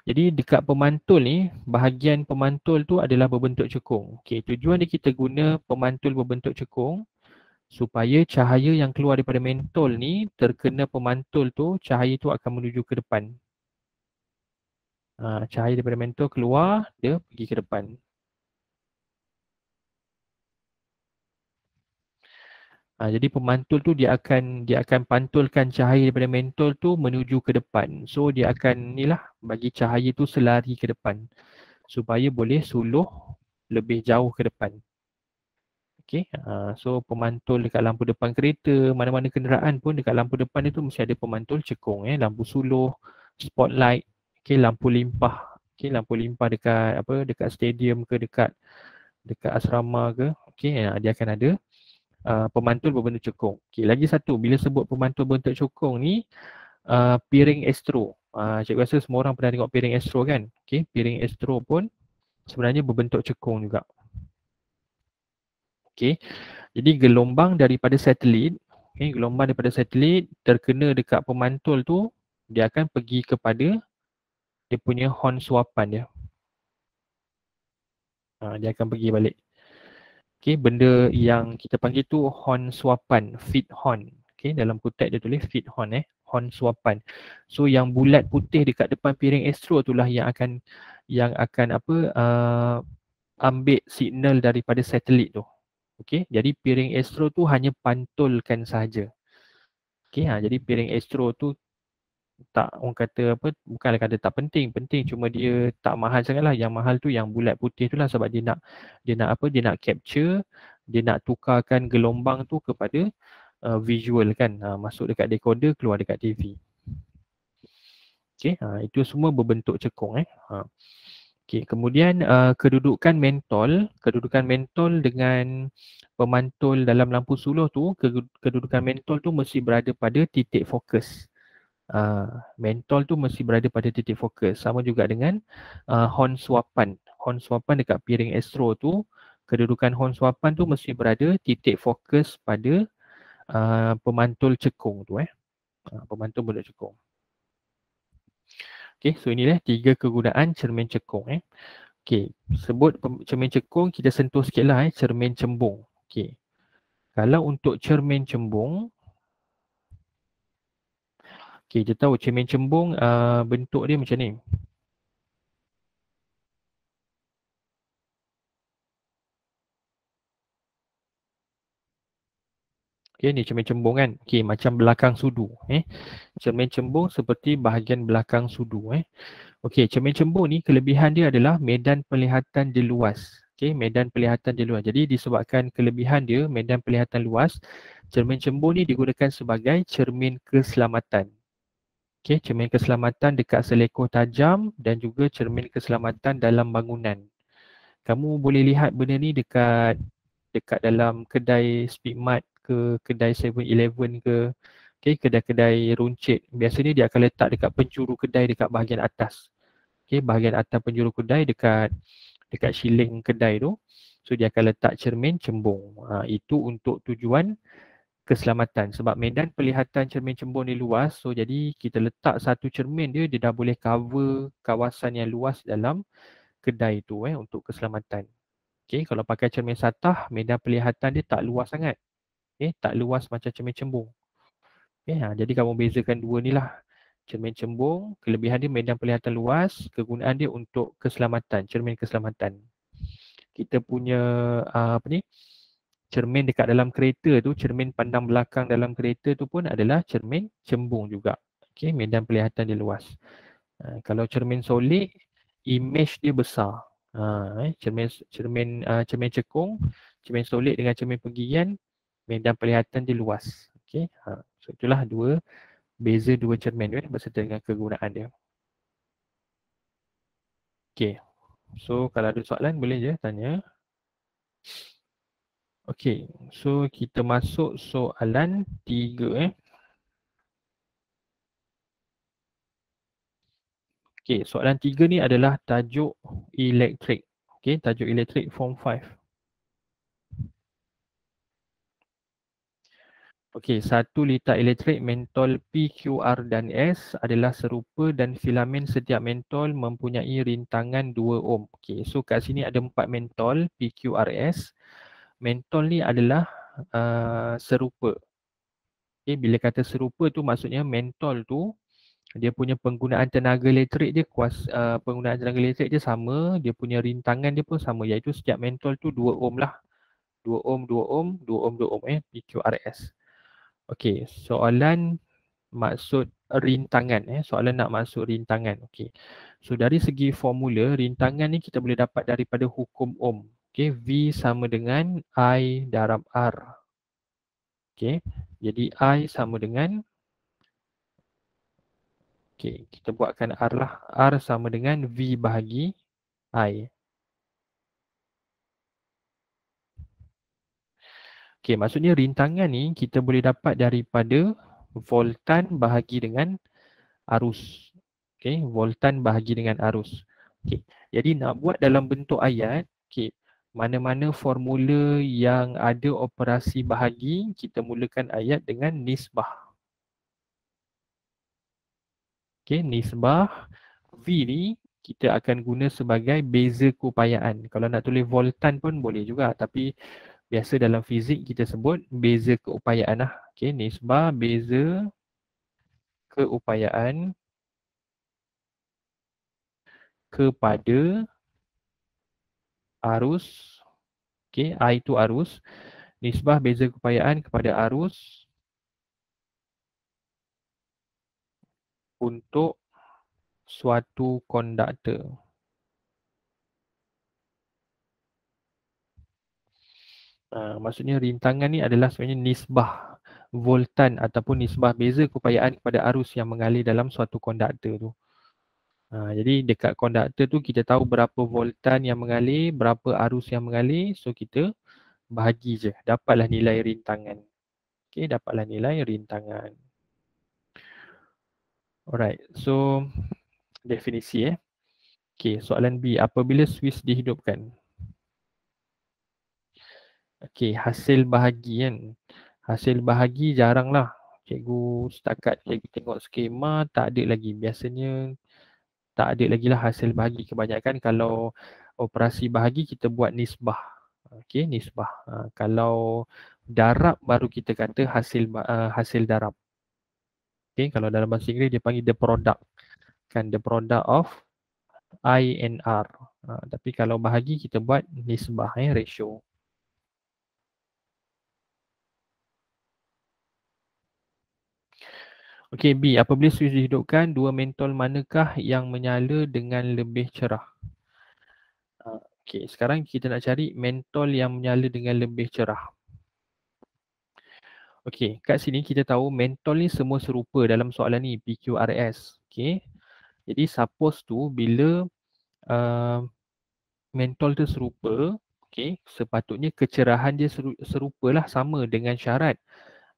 Jadi dekat pemantul ni, bahagian pemantul tu adalah berbentuk cekung. Okay, tujuan dia kita guna pemantul berbentuk cekung supaya cahaya yang keluar daripada mentol ni terkena pemantul tu, cahaya tu akan menuju ke depan. Cahaya daripada mentol keluar, dia pergi ke depan. Jadi pemantul tu dia akan pantulkan cahaya daripada mentol tu menuju ke depan. So dia akan inilah bagi cahaya tu selari ke depan supaya boleh suluh lebih jauh ke depan. Okay, so pemantul dekat lampu depan kereta, mana-mana kenderaan pun dekat lampu depan dia tu mesti ada pemantul cekung, lampu suluh, spotlight, okay, lampu limpah. Okay, lampu limpah dekat stadium ke dekat asrama ke, okay, dia akan ada pemantul berbentuk cekung. Okay, lagi satu, bila sebut pemantul berbentuk cekung ni, piring astro. Cikgu rasa semua orang pernah tengok piring astro kan? Okay, piring astro pun sebenarnya berbentuk cekung juga. Okay, jadi gelombang daripada satelit, gelombang daripada satelit terkena dekat pemantul tu, dia akan pergi kepada dia punya horn suapan dia. Dia akan pergi balik. Okay, benda yang kita panggil tu horn suapan, feed horn. Okay, dalam kutip dia tulis feed horn, horn suapan. So yang bulat putih dekat depan piring astro itulah yang akan ambil signal daripada satelit tu. Okay, jadi piring astro tu hanya pantulkan sahaja. Okay, jadi piring astro tu tak, orang kata bukanlah kata tak penting, cuma dia tak mahal sangat lah. Yang mahal tu yang bulat putih tu lah, sebab dia nak capture, dia nak tukarkan gelombang tu kepada visual kan, masuk dekat decoder, keluar dekat TV. Okay, itu semua berbentuk cekung. Okay, kemudian kedudukan mentol dengan pemantul dalam lampu suluh tu, kedudukan mentol tu mesti berada pada titik fokus. Mentol tu mesti berada pada titik fokus. Sama juga dengan horn suapan. Horn suapan dekat piring astro tu, kedudukan horn suapan tu mesti berada titik fokus pada pemantul cekung tu. Pemantul berbentuk cekung. Okay, so inilah 3 kegunaan cermin cekung. Okay, sebut cermin cekung, kita sentuh sikit lah cermin cembung. Okay, kalau untuk cermin cembung, okay, kita tahu cermin cembung bentuk dia macam ni. Okay, ni cermin cembung kan. Okay, macam belakang sudu. Cermin cembung seperti bahagian belakang sudu. Okay, cermin cembung ni kelebihan dia adalah medan penglihatan dia luas. Okay, medan penglihatan dia luas. Jadi disebabkan kelebihan dia, medan penglihatan luas, cermin cembung ni digunakan sebagai cermin keselamatan. Okey, cermin keselamatan dekat selekor tajam dan juga cermin keselamatan dalam bangunan. Kamu boleh lihat benda ni dekat dalam kedai Speedmart ke, kedai 7-Eleven ke, okey, kedai-kedai runcit. Biasanya dia akan letak dekat penjuru kedai dekat bahagian atas. Okey, bahagian atas penjuru kedai dekat shilling kedai tu. So dia akan letak cermin cembung. Itu untuk tujuan keselamatan sebab medan pelihatan cermin cembung ni luas, so jadi kita letak satu cermin dia dah boleh cover kawasan yang luas dalam kedai tu untuk keselamatan. Okey, kalau pakai cermin satah, medan pelihatan dia tak luas sangat. Tak luas macam cermin cembung. Jadi kamu bezakan dua ni lah. Cermin cembung, kelebihan dia medan pelihatan luas, kegunaan dia untuk keselamatan, cermin keselamatan. Kita punya apa ni? Cermin dekat dalam kereta tu, cermin pandang belakang dalam kereta tu pun adalah cermin cembung juga. Okey, medan pelihatan dia luas. Kalau cermin solid, image dia besar. Cermin cekung, cermin solid dengan cermin penggigian, medan pelihatan dia luas. Okey. So itulah beza dua cermin berserta dengan kegunaan dia. Okey. So kalau ada soalan boleh je tanya. Okey. So kita masuk soalan 3 Okey, soalan 3 ni adalah tajuk elektrik. Okey, tajuk elektrik form 5. Okey, satu litar elektrik mentol P, Q, R dan S adalah serupa dan filamen setiap mentol mempunyai rintangan 2 ohm. Okey, so kat sini ada 4 mentol P, Q, R, S. Mentol ni adalah serupa. Okey, bila kata serupa tu maksudnya mentol tu dia punya penggunaan tenaga elektrik dia penggunaan tenaga elektrik dia sama, dia punya rintangan dia pun sama, iaitu setiap mentol tu 2 ohm lah. 2 ohm, 2 ohm, 2 ohm, 2 ohm PQRS. Okey, soalan maksud rintangan soalan nak maksud rintangan. Okey. So dari segi formula, rintangan ni kita boleh dapat daripada hukum Ohm. Okey, V sama dengan I darab R. Okey. Jadi I sama dengan kita buatkan R lah. R sama dengan V bahagi I. Maksudnya rintangan ni kita boleh dapat daripada voltan bahagi dengan arus. Voltan bahagi dengan arus. Jadi nak buat dalam bentuk ayat, mana-mana formula yang ada operasi bahagi, kita mulakan ayat dengan nisbah. Nisbah V ni kita akan guna sebagai beza keupayaan. Kalau nak tulis voltan pun boleh juga, tapi biasa dalam fizik kita sebut beza keupayaan lah. Nisbah beza keupayaan kepada arus. I itu arus. Nisbah beza keupayaan kepada arus untuk suatu konduktor. Maksudnya rintangan ni adalah sebenarnya nisbah voltan ataupun nisbah beza keupayaan kepada arus yang mengalir dalam suatu konduktor tu. Jadi dekat konduktor tu kita tahu berapa voltan yang mengalir, berapa arus yang mengalir, so kita bahagi je, dapatlah nilai rintangan. Dapatlah nilai rintangan. Alright, so definisi soalan B, apabila Swiss dihidupkan? Hasil bahagi kan. Hasil bahagi jaranglah. Cikgu setakat cikgu tengok skema tak ada lagi. Biasanya tak ada lagi lah hasil bahagi. Kebanyakan kalau operasi bahagi kita buat nisbah. Nisbah. Kalau darab baru kita kata hasil darab. Kalau dalam bahasa Inggeris dia panggil the product. The product of I and R. Tapi kalau bahagi kita buat nisbah, ratio. B. Apabila switch dihidupkan, dua mentol manakah yang menyala dengan lebih cerah? Sekarang kita nak cari mentol yang menyala dengan lebih cerah. Okey, kat sini kita tahu mentol ni semua serupa dalam soalan ni, PQRS. Okey. Jadi suppose tu bila uh, mentol tu serupa, okey, sepatutnya kecerahan dia serupalah, sama dengan syarat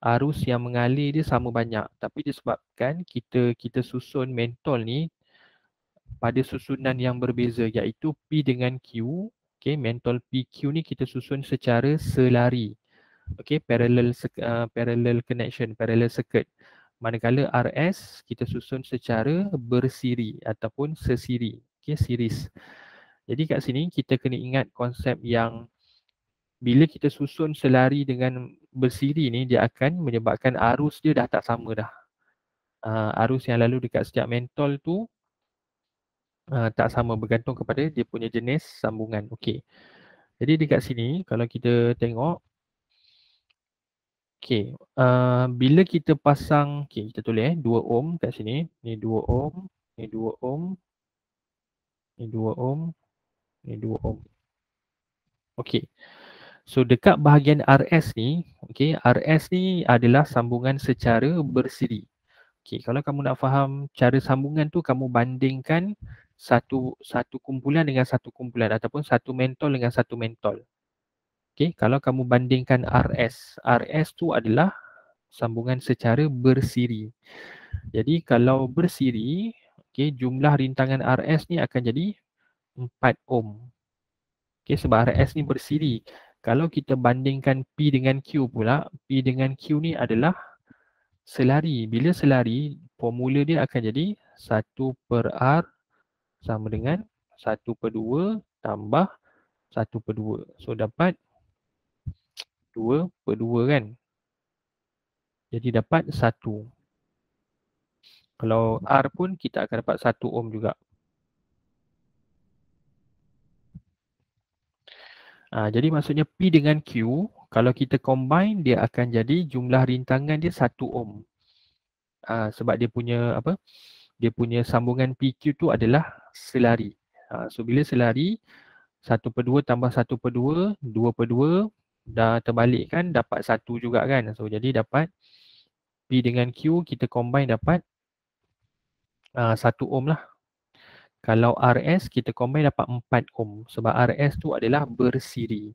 arus yang mengalir dia sama banyak. Tapi disebabkan kita susun mentol ni pada susunan yang berbeza, iaitu P dengan Q. Okey, mentol PQ ni kita susun secara selari. Okey, parallel connection, parallel circuit. Manakala RS kita susun secara bersiri ataupun sesiri. Okey, series. Jadi kat sini kita kena ingat konsep yang bila kita susun selari dengan bersiri ni, dia akan menyebabkan arus dia dah tak sama dah. Arus yang lalu dekat setiap mentol tu tak sama, bergantung kepada dia punya jenis sambungan. Okey. Jadi dekat sini kalau kita tengok, okey, bila kita pasang, okey, kita tulis 2 ohm kat sini. Ni 2 ohm, ni 2 ohm, ni 2 ohm, ni 2 ohm. Okey. So dekat bahagian RS ni, okey, RS ni adalah sambungan secara bersiri. Okey, kalau kamu nak faham cara sambungan tu, kamu bandingkan satu kumpulan dengan satu kumpulan ataupun satu mentol dengan satu mentol. Okey, kalau kamu bandingkan RS tu adalah sambungan secara bersiri. Jadi kalau bersiri, okey, jumlah rintangan RS ni akan jadi 4 ohm. Okey, sebab RS ni bersiri. Kalau kita bandingkan P dengan Q pula, P dengan Q ni adalah selari. Bila selari, formula dia akan jadi 1/R sama dengan 1/2 tambah 1/2. So dapat 2/2 kan. Jadi dapat 1. Kalau R pun kita akan dapat 1 ohm juga. Jadi maksudnya P dengan Q, kalau kita combine, dia akan jadi jumlah rintangan dia 1 ohm. Sebab dia punya apa? Dia punya sambungan PQ tu adalah selari. So bila selari, 1/2 tambah 1/2, 2/2, dah terbalik kan, dapat 1 juga kan. So jadi dapat P dengan Q kita combine dapat 1 ohm lah. Kalau RS kita combine dapat 4 ohm sebab RS tu adalah bersiri.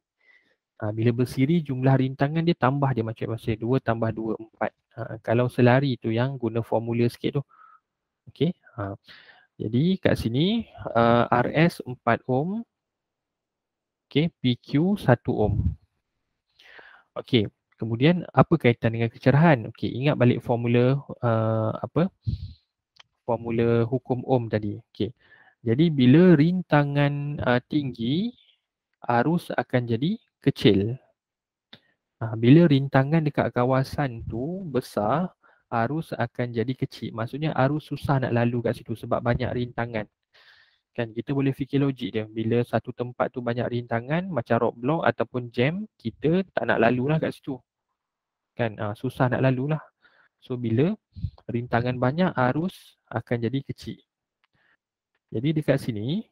Bila bersiri jumlah rintangan dia tambah dia macam-macam, 2 tambah 2, 4. Kalau selari tu yang guna formula sikit tu. Okey. Jadi kat sini RS 4 ohm. Okey, PQ 1 ohm. Okey. Kemudian apa kaitan dengan kecerahan? Okey, ingat balik formula formula hukum ohm tadi. Okey. Jadi bila rintangan tinggi, arus akan jadi kecil. Bila rintangan dekat kawasan tu besar, arus akan jadi kecil. Maksudnya arus susah nak lalu kat situ sebab banyak rintangan. Kan kita boleh fikir logik dia. Bila satu tempat tu banyak rintangan macam roadblock ataupun jam, kita tak nak lalulah kat situ. Kan susah nak lalulah. So bila rintangan banyak, arus akan jadi kecil. Jadi dekat sini,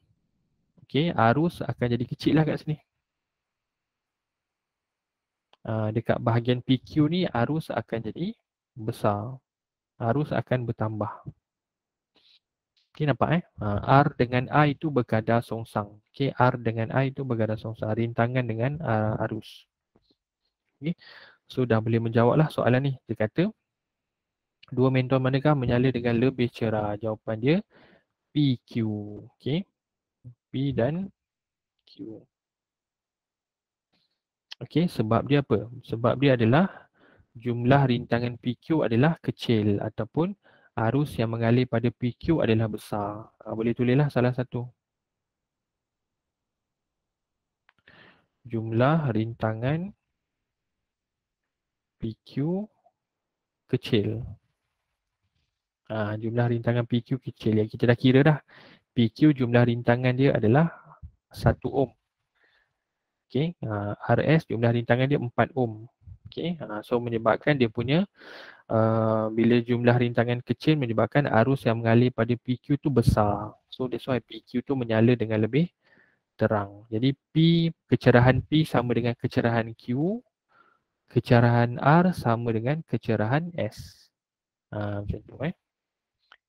okey, arus akan jadi kecil lah kat sini. Dekat bahagian PQ ni arus akan jadi besar. Arus akan bertambah. Okey, nampak R dengan I itu berkadar songsang. Okey, R dengan I itu berkadar songsang. Rintangan dengan arus. Okey. So dah boleh menjawablah soalan ni. Dia kata dua mentol manakah menyala dengan lebih cerah? Jawapan dia PQ. Okey. P dan Q. Okey, sebab dia apa? Sebab dia adalah jumlah rintangan PQ adalah kecil ataupun arus yang mengalir pada PQ adalah besar. Boleh tulislah salah satu. Jumlah rintangan PQ kecil. Jumlah rintangan PQ kecil. Yang kita dah kira dah. PQ jumlah rintangan dia adalah 1 ohm. Okey, RS jumlah rintangan dia 4 ohm. Okey, so menyebabkan dia punya bila jumlah rintangan kecil menyebabkan arus yang mengalir pada PQ tu besar. So that's why PQ tu menyala dengan lebih terang. Jadi kecerahan P sama dengan kecerahan Q. kecerahan R sama dengan kecerahan S. Macam tu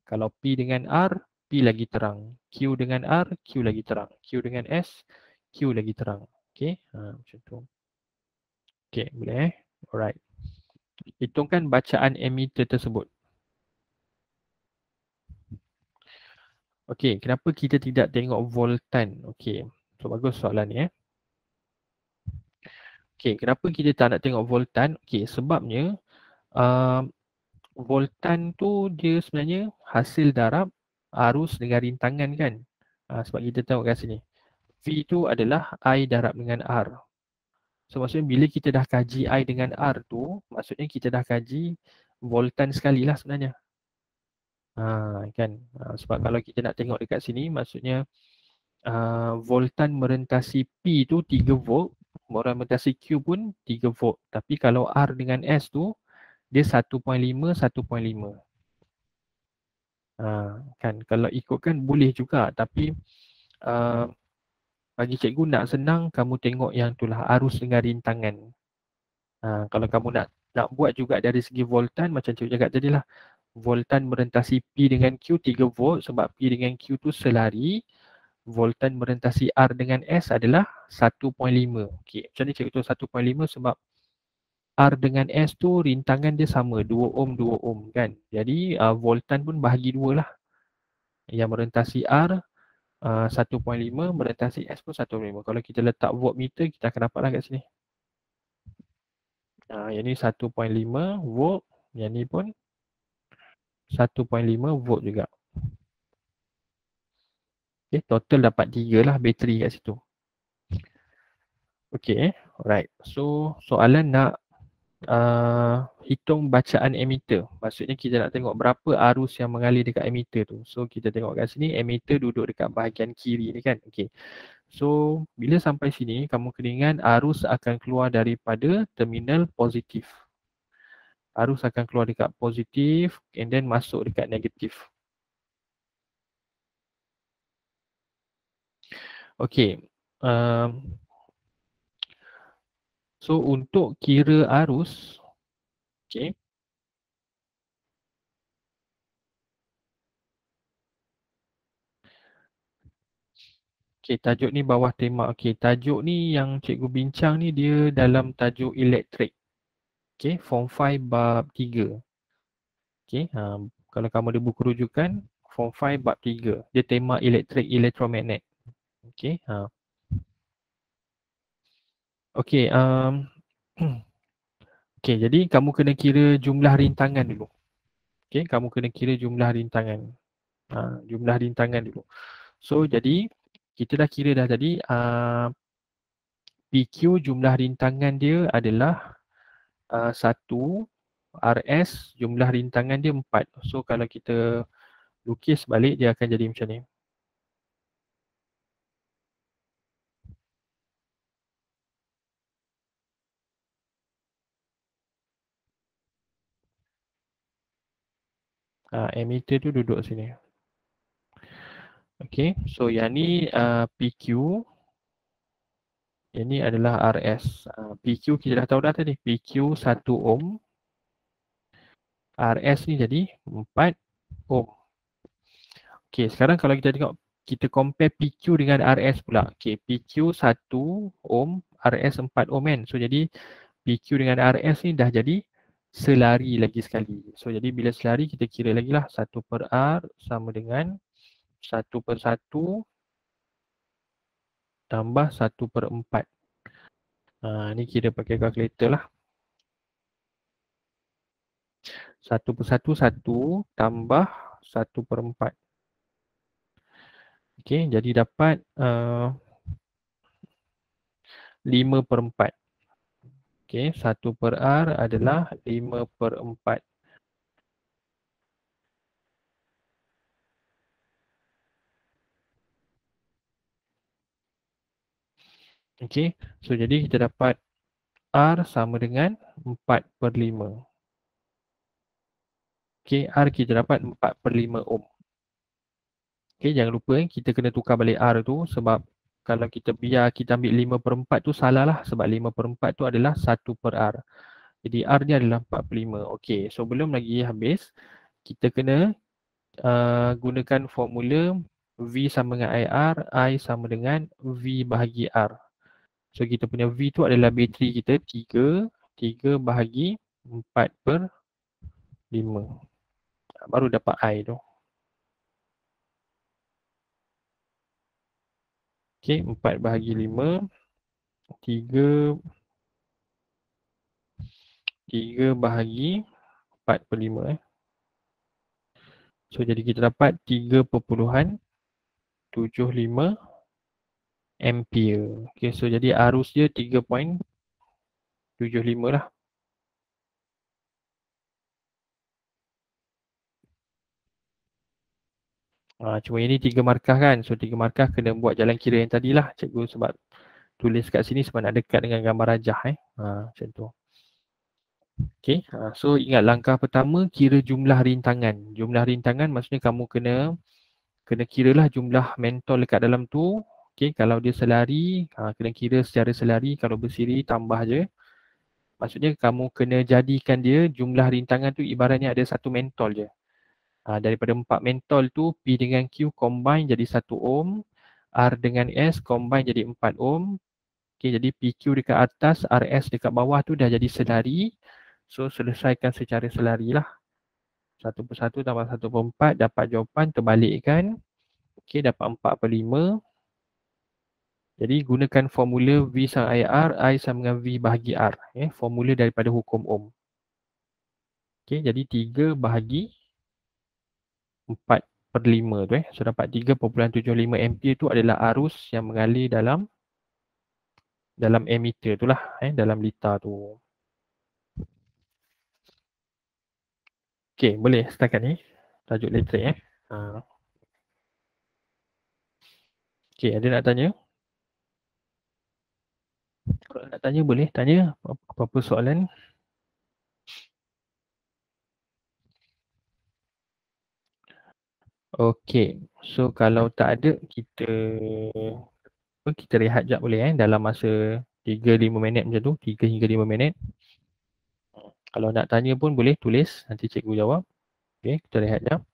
Kalau P dengan R, P lagi terang. Q dengan R, Q lagi terang. Q dengan S, Q lagi terang. Okay, macam tu. Okay, boleh Alright. Hitungkan bacaan emitter tersebut. Okay, kenapa kita tidak tengok voltan? Okay, so bagus soalan ni Okay, kenapa kita tak nak tengok voltan? Okay, sebabnya uh, voltan tu dia sebenarnya hasil darab arus dengan rintangan kan. Sebab kita tengok kat sini. V tu adalah I darab dengan R. So maksudnya bila kita dah kaji I dengan R tu, maksudnya kita dah kaji voltan sekali lah sebenarnya. Kan. Sebab kalau kita nak tengok dekat sini, maksudnya voltan merentasi P tu 3 volt, voltan merentasi Q pun 3 volt. Tapi kalau R dengan S tu, dia 1.5, 1.5. Kan, kalau ikutkan boleh juga, tapi bagi cikgu nak senang, kamu tengok yang itulah arus dengan rintangan. Kalau kamu nak buat juga dari segi voltan, macam cikgu cakap tadi lah, voltan merentasi P dengan Q 3 volt sebab P dengan Q tu selari. Voltan merentasi R dengan S adalah 1.5. Okay, macam ni cikgu tu 1.5 sebab R dengan S tu rintangan dia sama, 2 ohm 2 ohm kan. Jadi voltan pun bahagi 2 lah. Yang merentasi R 1.5, merentasi S pun 1.5. Kalau kita letak voltmeter, kita akan dapatlah kat sini. Yang ni 1.5 volt, yang ni pun 1.5 volt juga. Okay, total dapat 3 lah bateri kat situ. Okay, alright. So, soalan nak hitung bacaan emitter. Maksudnya kita nak tengok berapa arus yang mengalir dekat emitter tu. So, kita tengok kat sini, emitter duduk dekat bahagian kiri ni kan. Okay. So, bila sampai sini, kamu kena ingat arus akan keluar daripada terminal positif. Arus akan keluar dekat positif and then masuk dekat negatif. Okay. So, untuk kira arus, okay. Okay, tajuk ni bawah tema. Okay, tajuk ni yang cikgu bincang ni dia dalam tajuk elektrik. Okay, form 5 bab 3. Okay, kalau kamu ada buku rujukan, form 5 bab 3. Dia tema elektrik elektromagnet. Okay, okay, okay, jadi kamu kena kira jumlah rintangan dulu. Okay, kamu kena kira jumlah rintangan. Jumlah rintangan dulu. So, jadi kita dah kira dah tadi PQ jumlah rintangan dia adalah 1, RS jumlah rintangan dia 4. So, kalau kita lukis balik dia akan jadi macam ni. Emitter tu duduk sini. Okay, so yang ni PQ. Yang ni adalah RS. PQ kita dah tahu dah tadi. PQ 1 ohm. RS ni jadi 4 ohm. Okay, sekarang kalau kita tengok, kita compare PQ dengan RS pula. Okay, PQ 1 ohm, RS 4 ohm kan. So, jadi PQ dengan RS ni dah jadi selari lagi sekali. So, jadi bila selari kita kira lagi lah 1 per R sama dengan 1 per 1 tambah 1 per 4. Ni kira pakai kalkulator lah. 1 per 1, 1 tambah 1 per 4. Okay, jadi dapat 5 per 4. Okay, 1 per R adalah 5 per 4. Okay, so jadi kita dapat R sama dengan 4 per 5. Okay, R kita dapat 4 per 5 ohm. Okay, jangan lupa kita kena tukar balik R tu sebab kalau kita biar kita ambil 5 per 4 tu salah lah sebab 5 per 4 tu adalah 1 per R. Jadi R ni adalah 45. Okey, so belum lagi habis. Kita kena gunakan formula V sama dengan IR, I sama dengan V bahagi R. So kita punya V tu adalah bateri kita 3 bahagi 4/5. Baru dapat I tu. Okey, 4 bahagi 5, 3 bahagi 4/5 So jadi kita dapat 3.75 ampere. Okey, so jadi arus dia 3.75 lah. Cuma ini 3 markah kan. So 3 markah kena buat jalan kira yang tadilah cikgu sebab tulis kat sini sebab nak dekat dengan gambar rajah macam tu. Okey, so ingat langkah pertama kira jumlah rintangan. Jumlah rintangan maksudnya kamu kena kiralah jumlah mentol dekat dalam tu. Okey, kalau dia selari, kena kira secara selari, kalau bersiri tambah je. Maksudnya kamu kena jadikan dia jumlah rintangan tu ibaratnya ada satu mentol je. Daripada 4 mentol tu P dengan Q combine jadi 1 ohm, R dengan S combine jadi 4 ohm. Okey, jadi PQ dekat atas, RS dekat bawah tu dah jadi selari. So selesaikan secara selari lah. 1/1 tambah 1/4 dapat jawapan, terbalikkan. Okey, dapat 4/5. Jadi gunakan formula V sama IR, I sama dengan V bahagi R. Formula daripada hukum Ohm. Okey, jadi 3 bahagi 4/5 tu So dapat 3.75 ampere tu adalah arus yang mengalir dalam ammeter tu lah, dalam liter tu. Okey, boleh setakat ni tajuk elektrik Okey, ada nak tanya? Kalau nak tanya boleh tanya apa-apa soalan. Okey, so kalau tak ada kita rehat jap boleh dalam masa 3-5 minit macam tu, 3 hingga 5 minit. Kalau nak tanya pun boleh tulis, nanti cikgu jawab. Okey, kita rehat jap.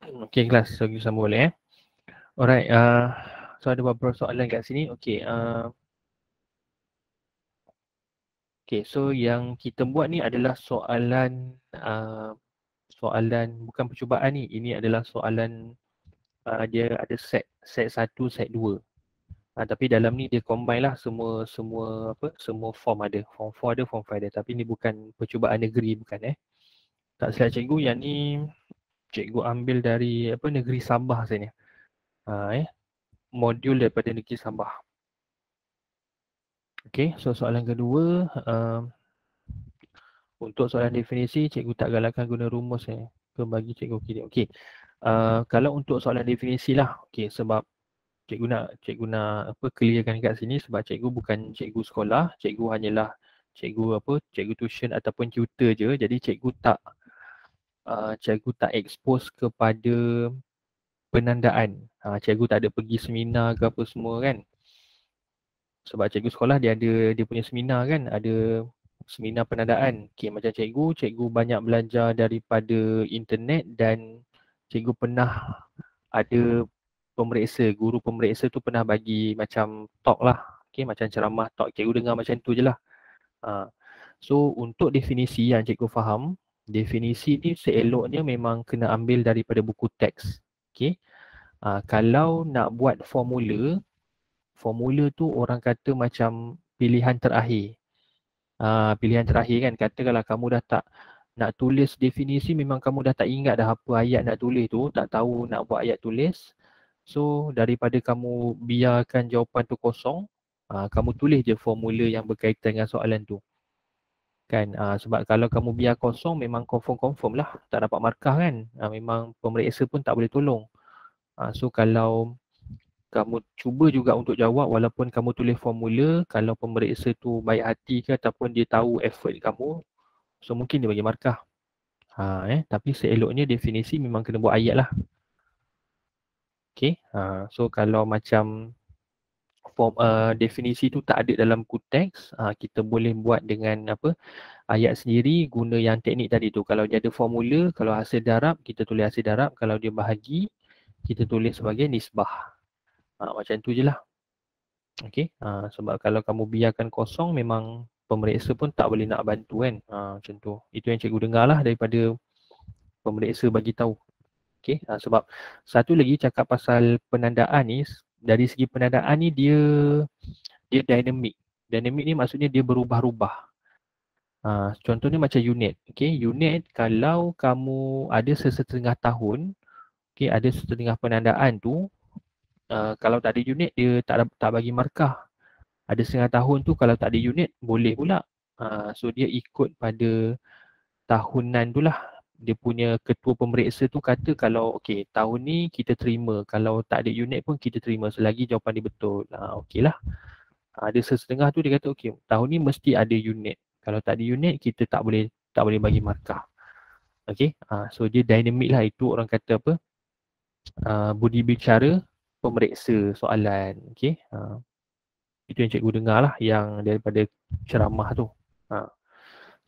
Okey kelas, so kita sambung boleh Alright, so ada beberapa soalan kat sini. Okay, so yang kita buat ni adalah soalan bukan percubaan ni. Ini adalah soalan dia ada set 1, set 2. Tapi dalam ni dia combine lah semua form ada. Form 4 ada, form 5 ada. Tapi ni bukan percubaan negeri, bukan Tak silap cikgu, yang ni cikgu ambil dari negeri Sabah sebenarnya. Modul daripada negeri Sabah. Okay, so soalan kedua, untuk soalan definisi, cikgu tak galakkan guna rumus ke bagi cikgu kiri. Okay, kalau untuk soalan definisi lah, okay, sebab cikgu nak clearkan kat sini sebab cikgu bukan cikgu sekolah, cikgu hanyalah cikgu tuition ataupun tutor je. Jadi cikgu tak expose kepada penandaan. Cikgu tak ada pergi seminar ke apa semua kan. Sebab cikgu sekolah dia punya seminar kan, ada seminar penandaan. Okay, macam cikgu banyak belajar daripada internet dan cikgu pernah ada guru pemeriksa tu pernah bagi macam talk lah. Okay, macam ceramah talk, cikgu dengar macam tu je lah. So untuk definisi yang cikgu faham, definisi ni seeloknya memang kena ambil daripada buku teks. Okay. Kalau nak buat formula tu orang kata macam pilihan terakhir. Pilihan terakhir kan, katakanlah kamu dah tak nak tulis definisi, memang kamu dah tak ingat dah apa ayat nak tulis tu, tak tahu nak buat ayat tulis. So daripada kamu biarkan jawapan tu kosong, kamu tulis je formula yang berkaitan dengan soalan tu. Kan, sebab kalau kamu biar kosong memang confirm lah tak dapat markah kan. Memang pemeriksa pun tak boleh tolong. So kalau kamu cuba juga untuk jawab walaupun kamu tulis formula, kalau pemeriksa tu baik hati ke ataupun dia tahu effort kamu, so mungkin dia bagi markah. Tapi seeloknya definisi memang kena buat ayat lah. Okay, so kalau macam definisi tu tak ada dalam buku teks, kita boleh buat dengan ayat sendiri guna yang teknik tadi tu. Kalau dia ada formula, kalau hasil darab, kita tulis hasil darab. Kalau dia bahagi, kita tulis sebagai nisbah. Macam tu je lah. Okay, sebab kalau kamu biarkan kosong, memang pemeriksa pun tak boleh nak bantu kan. Macam tu. Itu yang cikgu dengar lah daripada pemeriksa bagi tahu. Okay, sebab satu lagi cakap pasal penandaan ni, dari segi penandaan ni dia dynamic. Dynamic ni maksudnya dia berubah-ubah. Contohnya macam unit. Okay, unit kalau kamu ada sesetengah tahun, okay, ada setengah penandaan tu, kalau tak ada unit dia tak bagi markah. Ada setengah tahun tu kalau tak ada unit boleh pula. So dia ikut pada tahunan tu lah. Dia punya ketua pemeriksa tu kata kalau okay, tahun ni kita terima, kalau tak ada unit pun kita terima selagi jawapan dia betul. Okey lah. Ada setengah tu dia kata okey, tahun ni mesti ada unit. Kalau tak ada unit kita tak boleh bagi markah. Okey. So dia dynamic lah, itu orang kata budi bicara pemeriksa soalan. Okey. Itu yang cikgu dengar lah yang daripada ceramah tu.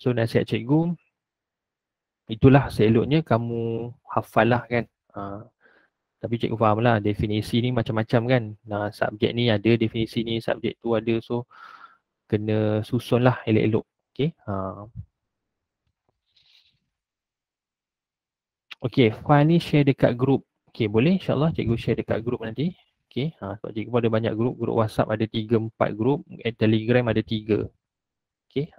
So nasihat cikgu, itulah seeloknya kamu hafal lah kan. Tapi cikgu faham lah definisi ni macam-macam kan. Subjek ni ada definisi ni, subjek tu ada. So kena susun lah elok-elok. Okay. Okay, file ni share dekat group. Okay, boleh insyaAllah cikgu share dekat group nanti. Okay, sebab cikgu ada banyak group. Group WhatsApp ada 3-4 group. Telegram ada 3. Okay.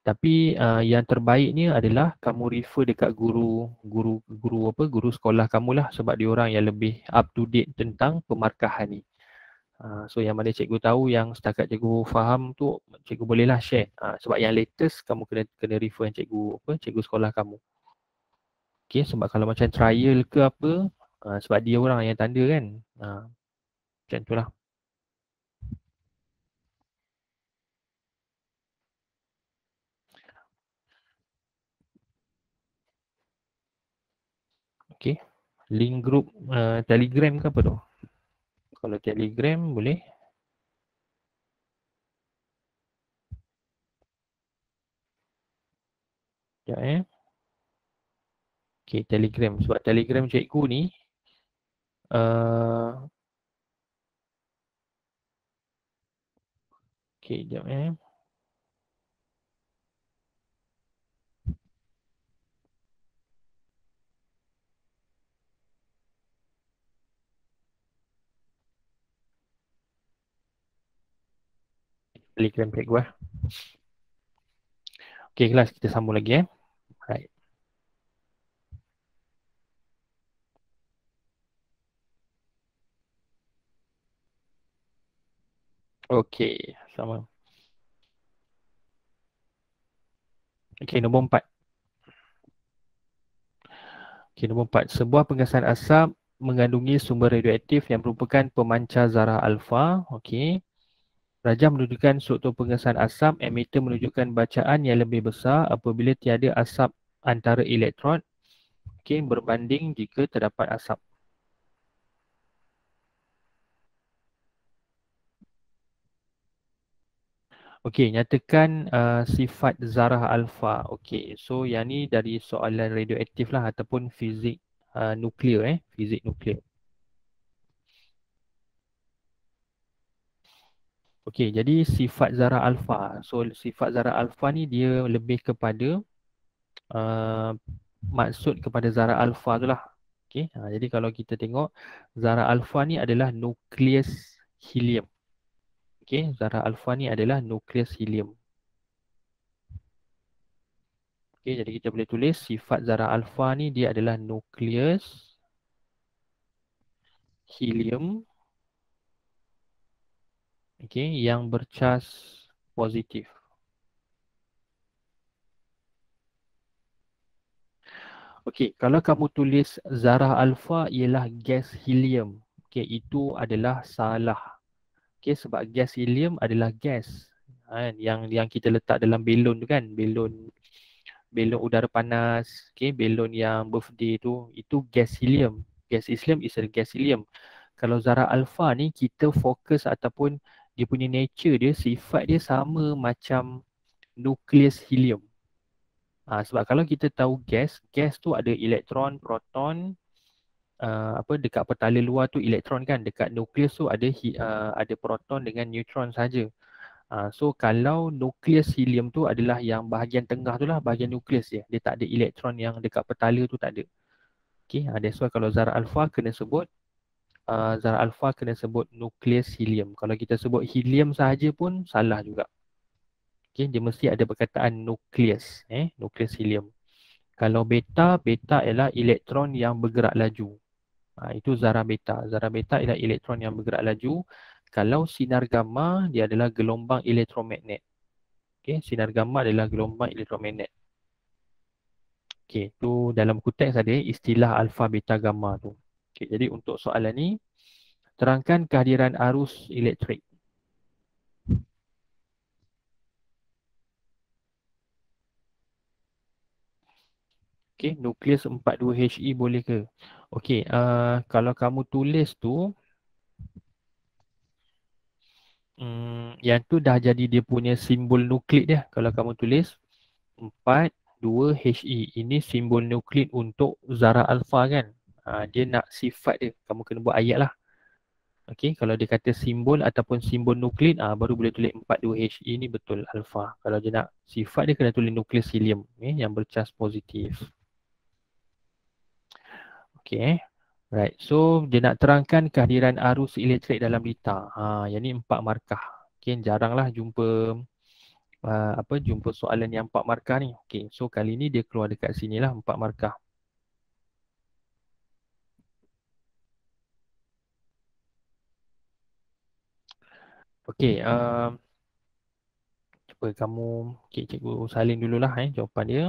Tapi yang terbaiknya adalah kamu refer dekat guru sekolah kamu lah, sebab dia orang yang lebih up to date tentang pemarkahan ni. So yang mana cikgu tahu, yang setakat cikgu faham tu cikgu bolehlah share. Sebab yang latest kamu kena refer yang cikgu sekolah kamu. Okay, sebab kalau macam trial ke apa, sebab dia orang yang tanda kan. Macam tu lah. Okay, link group Telegram ke apa tu? Kalau Telegram boleh. Sekejap Okay, Telegram. Sebab Telegram cikgu ni, okay, jap Telegram cikgu Okay, kelas kita sambung lagi Right. Okay, sama. Okay, nombor 4. Okay, nombor 4. Sebuah pengesahan asap mengandungi sumber radioaktif yang merupakan pemancar zarah alfa. Okay. Rajah menunjukkan struktur pengesahan asap. Emitter menunjukkan bacaan yang lebih besar apabila tiada asap antara elektrod. Okay, berbanding jika terdapat asap. Okey, nyatakan sifat zarah alfa. Okey, so yang ni dari soalan radioaktif lah ataupun fizik nuklear fizik nuklear. Okey, jadi sifat zarah alfa. So sifat zarah alfa ni dia lebih kepada uh, maksud kepada zarah alfa tu lah. Okey, jadi kalau kita tengok zarah alfa ni adalah nukleus helium. Okey, zarah alfa ni adalah nukleus helium. Okey, jadi kita boleh tulis sifat zarah alfa ni dia adalah nukleus helium, okey, yang bercas positif. Okey, kalau kamu tulis zarah alfa ialah gas helium, okey, itu adalah salah. Okey, sebab gas helium adalah gas kan yang kita letak dalam belon tu kan, belon udara panas, okey, belon yang birthday tu, itu gas helium. Gas helium is a gas helium. Kalau zarah alfa ni kita fokus ataupun dia punya nature dia, sifat dia sama macam nukleus helium. Sebab kalau kita tahu gas tu ada elektron, proton, apa dekat petala luar tu elektron kan, dekat nukleus tu ada proton dengan neutron saja. So kalau nukleus helium tu adalah yang bahagian tengah tu lah, bahagian nukleus dia. Dia tak ada elektron yang dekat petala tu tak ada. Okay, that's why kalau zarah alfa kena sebut nukleus helium. Kalau kita sebut helium sahaja pun salah juga. Okay, dia mesti ada perkataan nukleus, nukleus helium. Kalau beta, beta ialah elektron yang bergerak laju. Itu zarah beta. Zarah beta ialah elektron yang bergerak laju. Kalau sinar gamma, dia adalah gelombang elektromagnet. Okay, sinar gamma adalah gelombang elektromagnet. Okay, tu dalam buku teks ada istilah alfa, beta, gamma tu. Okay, jadi untuk soalan ni, terangkan kehadiran arus elektrik. Okay, nukleus 42He boleh ke? Okay, kalau kamu tulis tu, yang tu dah jadi dia punya simbol nukleid dia. Kalau kamu tulis 42He, ini simbol nukleid untuk zarah alfa kan. Dia nak sifat dia, kamu kena buat ayat lah. Okay, kalau dia kata simbol ataupun simbol nukleid, baru boleh tulis 42He ni betul alfa. Kalau dia nak sifat dia kena tulis nukleus helium yang bercas positif. Okay. Right, so dia nak terangkan kehadiran arus elektrik dalam lita. Yang ni 4 markah. Okay, jaranglah jumpa soalan yang 4 markah ni. Okay, so kali ni dia keluar dekat sini lah 4 markah. Okay, cuba kamu, okay, cikgu salin dululah jawapan dia.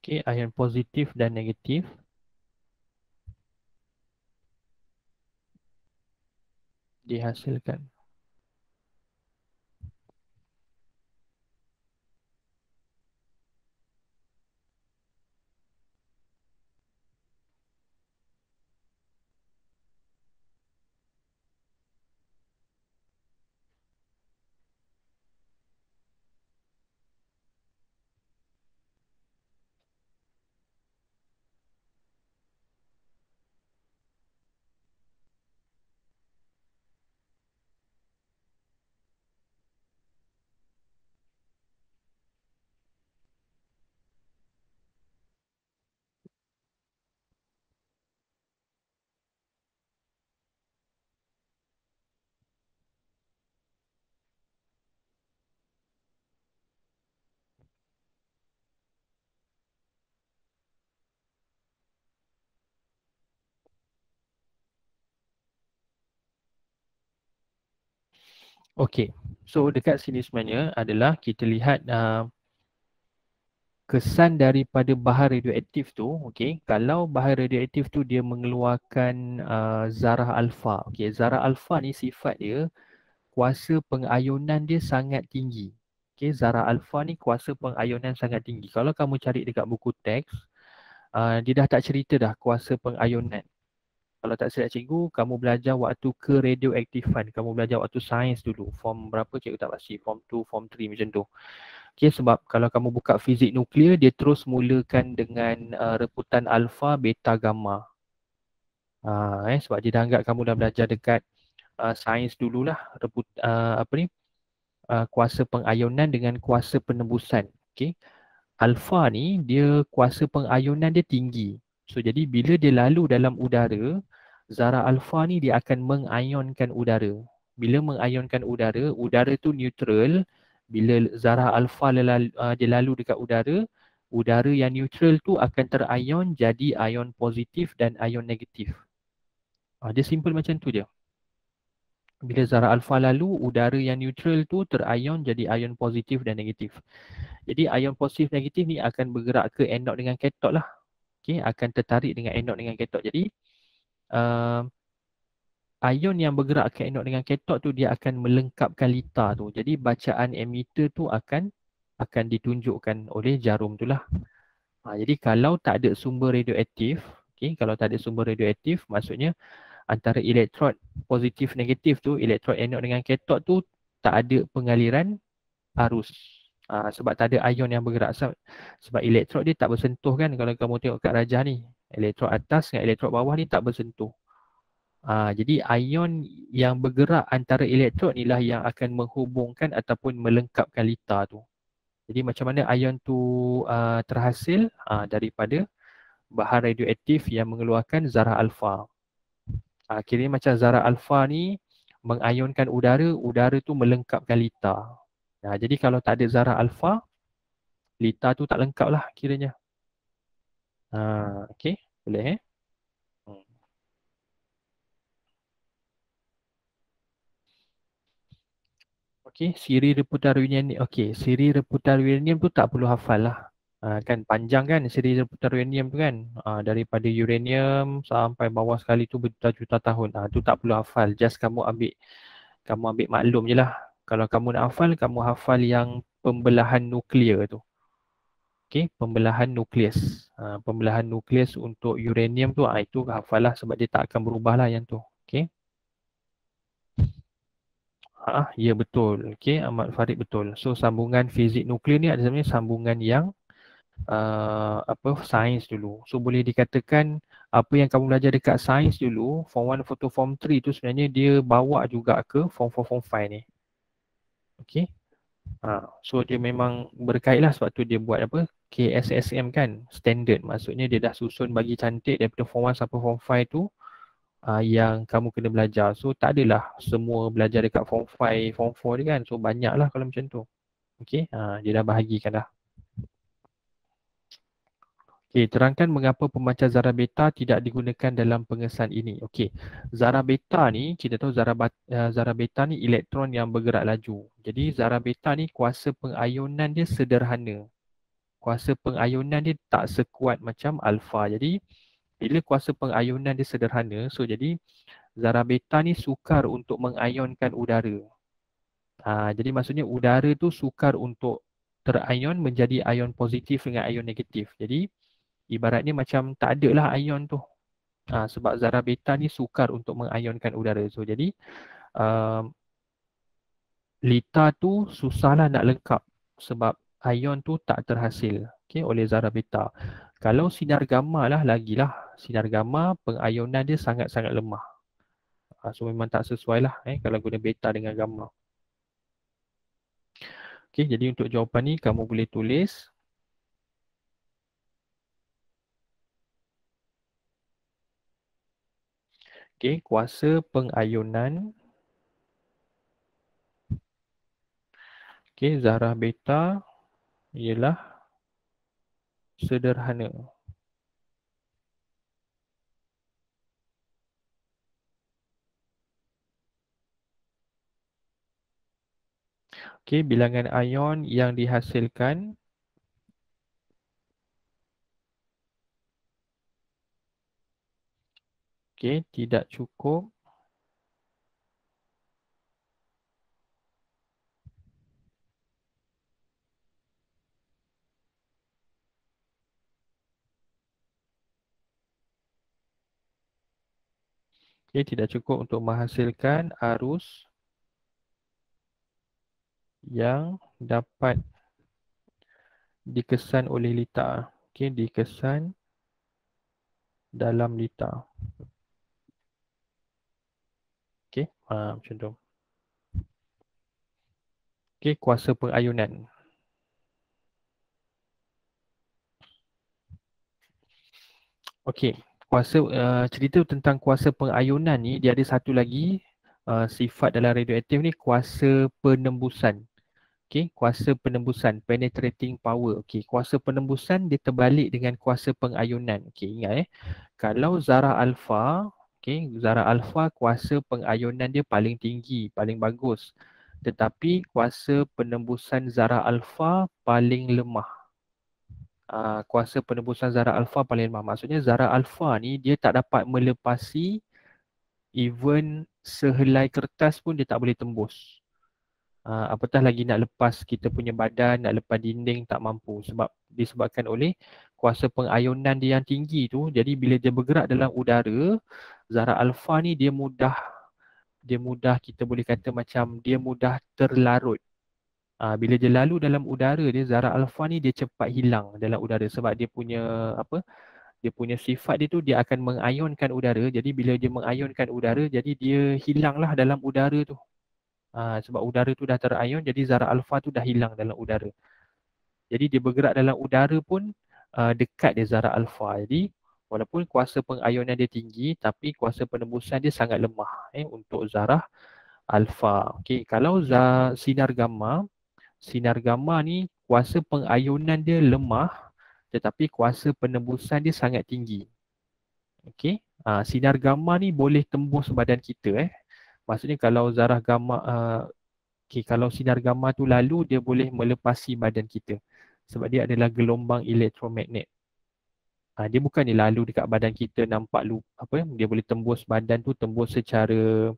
Okey, ion positif dan negatif dihasilkan. Okey. So dekat sini sebenarnya adalah kita lihat kesan daripada bahan radioaktif tu. Okey, kalau bahan radioaktif tu dia mengeluarkan zarah alfa. Okey, zarah alfa ni sifat dia kuasa pengayunan dia sangat tinggi. Okey, zarah alfa ni kuasa pengayunan sangat tinggi. Kalau kamu cari dekat buku teks, dia dah tak cerita dah kuasa pengayunan. Kalau tak silap cikgu, kamu belajar waktu ke radioaktifan. Kamu belajar waktu sains dulu. Form berapa cikgu tak pasti. Form 2, Form 3 macam tu. Okay, sebab kalau kamu buka fizik nuklear, dia terus mulakan dengan reputan alfa, beta, gamma. Sebab dia dah anggap kamu dah belajar dekat sains dululah. Apa ni? Kuasa pengayunan dengan kuasa penembusan. Okay. Alfa ni dia kuasa pengayunan dia tinggi. So jadi bila dia lalu dalam udara, zarah alfa ni dia akan mengayonkan udara. Bila mengayonkan udara, udara tu neutral. Bila zarah alfa dia lalu dekat udara, udara yang neutral tu akan terion jadi ion positif dan ion negatif. Dia simple macam tu je. Bila zarah alfa lalu, udara yang neutral tu terion jadi ion positif dan negatif. Jadi ion positif negatif ni akan bergerak ke anode dengan kathode lah. Okay, akan tertarik dengan anode dengan kathode. Jadi uh, ion yang bergerak ke anode dengan kathode tu dia akan melengkapkan lita tu. Jadi bacaan emitter tu akan ditunjukkan oleh jarum tu lah. Jadi kalau tak ada sumber radioaktif, okay, kalau tak ada sumber radioaktif, maksudnya antara elektrod positif negatif tu, elektrod anode dengan kathode tu tak ada pengaliran arus. Sebab tak ada ion yang bergerak. Sebab elektrod dia tak bersentuh kan, kalau kamu tengok kat rajah ni. Elektrod atas dengan elektrod bawah ni tak bersentuh. Jadi ion yang bergerak antara elektrod ni lah yang akan menghubungkan ataupun melengkapkan lita tu. Jadi macam mana ion tu terhasil daripada bahan radioaktif yang mengeluarkan zarah alfa. Kiranya macam zarah alfa ni mengayunkan udara, udara tu melengkapkan lita. Jadi kalau tak ada zarah alfa, lita tu tak lengkap lah kiranya. Okay, boleh Hmm. Okay, siri reputan uranium. Okay, siri reputan uranium tu tak perlu hafal lah. Kan panjang kan siri reputan uranium tu kan. Daripada uranium sampai bawah sekali tu berjuta-juta tahun. Tu tak perlu hafal. Just kamu ambil maklum je lah. Kalau kamu nak hafal, kamu hafal yang pembelahan nuklear tu. Okay, pembelahan nukleus. Pembelahan nukleus untuk uranium tu, itu hafal lah sebab dia tak akan berubah lah yang tu. Okay. Ya betul. Okay, Ahmad Farid betul. So sambungan fizik nuklear ni adalah sebenarnya sambungan yang sains dulu. So boleh dikatakan apa yang kamu belajar dekat sains dulu, form 1 to form 3 tu sebenarnya dia bawa juga ke form 4, form 5 ni. Okay. So dia memang berkait lah sebab tu dia buat apa? KSSM kan, standard. Maksudnya dia dah susun bagi cantik daripada form 1 sampai form 5 tu yang kamu kena belajar. So tak adalah semua belajar dekat form 5, form 4 dia kan. So banyak lah kalau macam tu. Okay, dia dah bahagikan dah. Okay, terangkan mengapa pemancar zarah beta tidak digunakan dalam pengesan ini. Okay, zarah beta ni, kita tahu zarah beta ni elektron yang bergerak laju. Jadi zarah beta ni kuasa pengayunan dia sederhana. kuasa pengayunan dia tak sekuat macam alfa. Jadi bila kuasa pengayunan dia sederhana, so jadi zarah beta ni sukar untuk mengayunkan udara. Jadi maksudnya udara tu sukar untuk terion menjadi ion positif dengan ion negatif. Jadi ibaratnya macam tak ada lah ion tu. Sebab zarah beta ni sukar untuk mengayunkan udara. So jadi lita tu susahlah nak lengkap sebab ion tu tak terhasil oleh zarah beta. Kalau sinar gamma lah lagilah, sinar gamma pengayunan dia sangat-sangat lemah. So memang tak sesuai lah kalau guna beta dengan gamma. Jadi untuk jawapan ni kamu boleh tulis kuasa pengayunan zarah beta ialah sederhana. Bilangan ion yang dihasilkan tidak cukup tidak cukup untuk menghasilkan arus yang dapat dikesan oleh lita. Dikesan dalam lita. Macam tu. Kuasa pengayunan. Kuasa cerita tentang kuasa pengayunan ni, dia ada satu lagi sifat dalam radioaktif ni, kuasa penembusan. Kuasa penembusan, penetrating power. Kuasa penembusan dia terbalik dengan kuasa pengayunan. Ingat kalau zarah alfa, zarah alfa kuasa pengayunan dia paling tinggi, paling bagus. Tetapi kuasa penembusan zarah alfa paling lemah. Kuasa penembusan zarah alfa paling lemah. Maksudnya zarah alfa ni dia tak dapat melepasi, even sehelai kertas pun dia tak boleh tembus. Apatah lagi nak lepas kita punya badan, nak lepas dinding, tak mampu. Sebab disebabkan oleh kuasa pengayunan dia yang tinggi tu. Jadi bila dia bergerak dalam udara, zarah alfa ni dia mudah kita boleh kata macam dia mudah terlarut. Bila dia lalu dalam udara dia, zarah alfa ni dia cepat hilang dalam udara. Sebab dia punya dia punya sifat dia tu, dia akan mengayunkan udara. Jadi bila dia mengayunkan udara, jadi dia hilanglah dalam udara tu. Sebab udara tu dah terayun, jadi zarah alfa tu dah hilang dalam udara. Jadi dia bergerak dalam udara pun dekat dia zarah alfa. Jadi walaupun kuasa pengayunan dia tinggi, tapi kuasa penembusan dia sangat lemah untuk zarah alfa. Kalau sinar gamma ni kuasa pengayunan dia lemah, tetapi kuasa penembusan dia sangat tinggi. Sinar gamma ni boleh tembus badan kita. Maksudnya kalau zarah gamma, kalau sinar gamma tu lalu, dia boleh melepasi badan kita. Sebab dia adalah gelombang elektromagnet. Dia bukannya lalu dekat badan kita nampak dia boleh tembus badan tu, tembus secara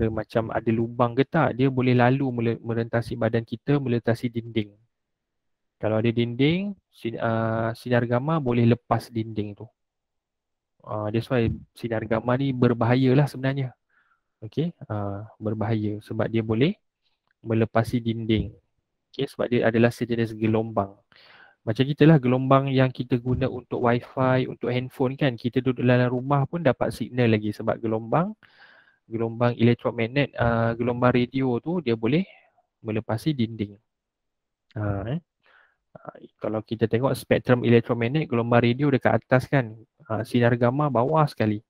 macam ada lubang ke tak. Dia boleh lalu merentasi badan kita, melintasi dinding. Kalau ada dinding, sinar gamma boleh lepas dinding tu. That's why sinar gamma ni berbahayalah sebenarnya. Berbahaya sebab dia boleh melepasi dinding. Sebab dia adalah sejenis gelombang. Macam kita lah, gelombang yang kita guna untuk wifi, untuk handphone kan. Kita duduk dalam rumah pun dapat signal lagi sebab gelombang elektromagnet, gelombang radio tu dia boleh melepasi dinding. Kalau kita tengok spektrum elektromagnet, gelombang radio dekat atas kan. Sinar gamma bawah sekali.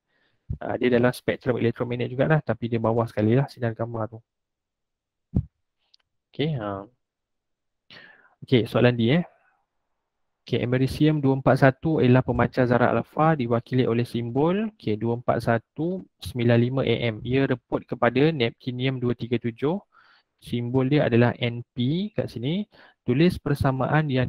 Dia dalam spektrum elektromagnet jugalah, tapi dia bawah sekali lah sinar gamma tu. Soalan D. Americium 241 ialah pemancar zarah alfa diwakili oleh simbol 24195 AM. Ia reput kepada neptunium 237 simbol dia adalah NP kat sini. Tulis persamaan yang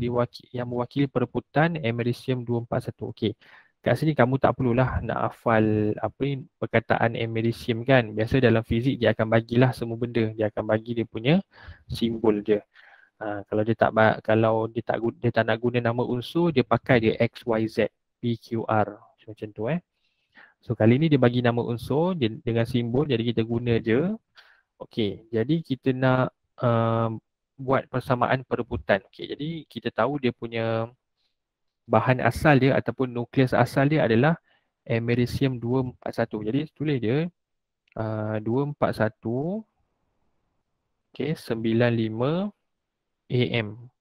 mewakili perebutan amerisium 241. Okey. Kat sini kamu tak perlulah nak hafal apa ni perkataan amerisium kan. Biasa dalam fizik dia akan bagilah semua benda. Dia akan bagi dia punya simbol dia. Kalau dia tak nak guna nama unsur, dia pakai dia XYZ, PQR. Macam tu So kali ni dia bagi nama unsur dengan simbol, jadi kita guna je. Okey, jadi kita nak buat persamaan perebutan. Okey, jadi kita tahu dia punya bahan asal dia ataupun nukleus asal dia adalah amerisium 241. Jadi tulis dia 241 okey 95 AM.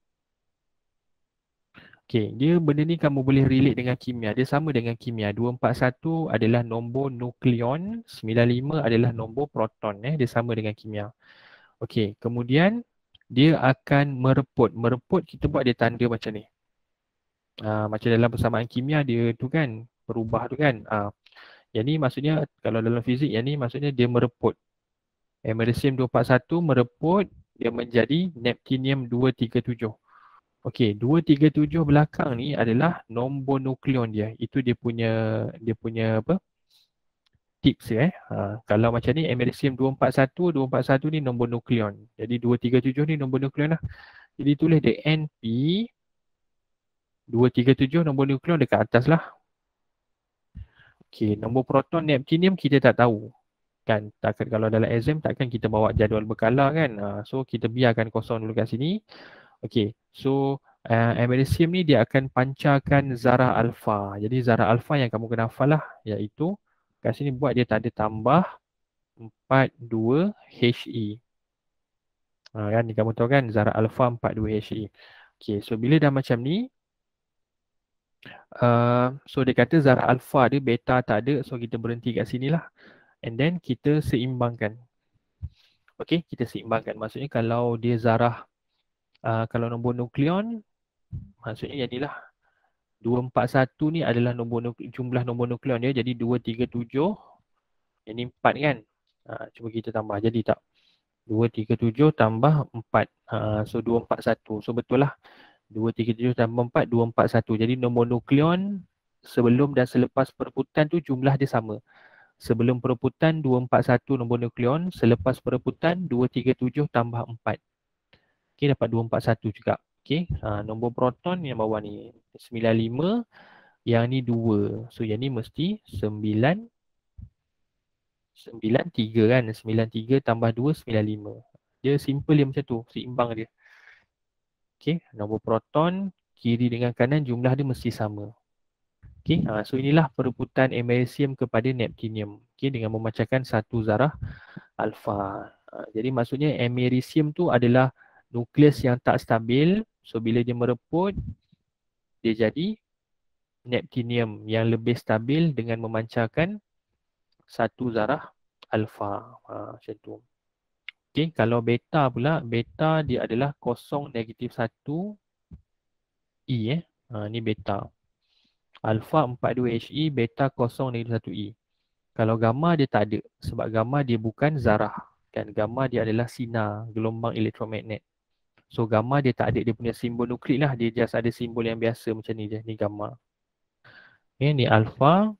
Okey, dia benda ni kamu boleh relate dengan kimia. Dia sama dengan kimia. 241 adalah nombor nukleon, 95 adalah nombor proton dia sama dengan kimia. Okey, kemudian dia akan mereput. Mereput kita buat dia tanda macam ni. Macam dalam persamaan kimia dia tu kan, berubah tu kan. Yang ni maksudnya kalau dalam fizik yang ni maksudnya dia mereput. Americium 241 mereput dia menjadi neptunium 237. Okey, 237 belakang ni adalah nombor nukleon dia. Itu dia punya apa? Tips kalau macam ni americium 241 ni nombor nukleon. Jadi 237 ni nombor nukleon lah. Jadi tulis dia NP 237 nombor nukleon dekat atas lah. Okey, nombor proton neptunium kita tak tahu. Kan, takkan kalau dalam exam takkan kita bawa jadual berkala kan. So kita biarkan kosong dulu kat sini. Okey, so americium ni dia akan pancarkan zarah alfa. Jadi zarah alfa yang kamu kena hafal lah, iaitu kat sini buat dia tanda tambah 42 He. Kan ni kamu tahu kan zarah alfa 42 He. Okey, so bila dah macam ni so dia kata zarah alfa dia beta tak ada, so kita berhenti kat sini lah. And then kita seimbangkan. Okey, kita seimbangkan. Maksudnya kalau dia zarah kalau nombor nukleon, maksudnya yang inilah 241 ni adalah jumlah nombor nukleon dia. Jadi 237, yang ni 4 kan. Cuba kita tambah. Jadi tak? 237 tambah 4. So 241. So betul lah. 237 tambah 4, 241. Jadi nombor nukleon sebelum dan selepas perebutan tu jumlah dia sama. Sebelum perebutan 241 nombor nukleon, selepas perebutan 237 tambah 4. Okey, dapat 241 juga. Okey, nombor proton yang bawah ni 95, yang ni 2. So yang ni mesti 93 kan. 93 tambah 2, 95. Dia simple dia macam tu, seimbang dia. Okey, nombor proton kiri dengan kanan jumlah dia mesti sama. Okey, so inilah perebutan americium kepada neptunium. Okey, dengan memancarkan satu zarah alfa. Jadi maksudnya americium tu adalah nukleus yang tak stabil. So bila dia mereput, dia jadi neptunium yang lebih stabil dengan memancarkan satu zarah alfa. Macam tu. Okey, kalau beta pula, beta dia adalah kosong negatif 1 E ni beta. Alfa 42 He, beta kosong negatif 1 E. Kalau gamma dia tak ada, sebab gamma dia bukan zarah. Kan, gamma dia adalah sinar, gelombang elektromagnet. So gamma dia tak ada dia punya simbol nukleik lah, dia just ada simbol yang biasa macam ni je, ni gamma. Ni alfa,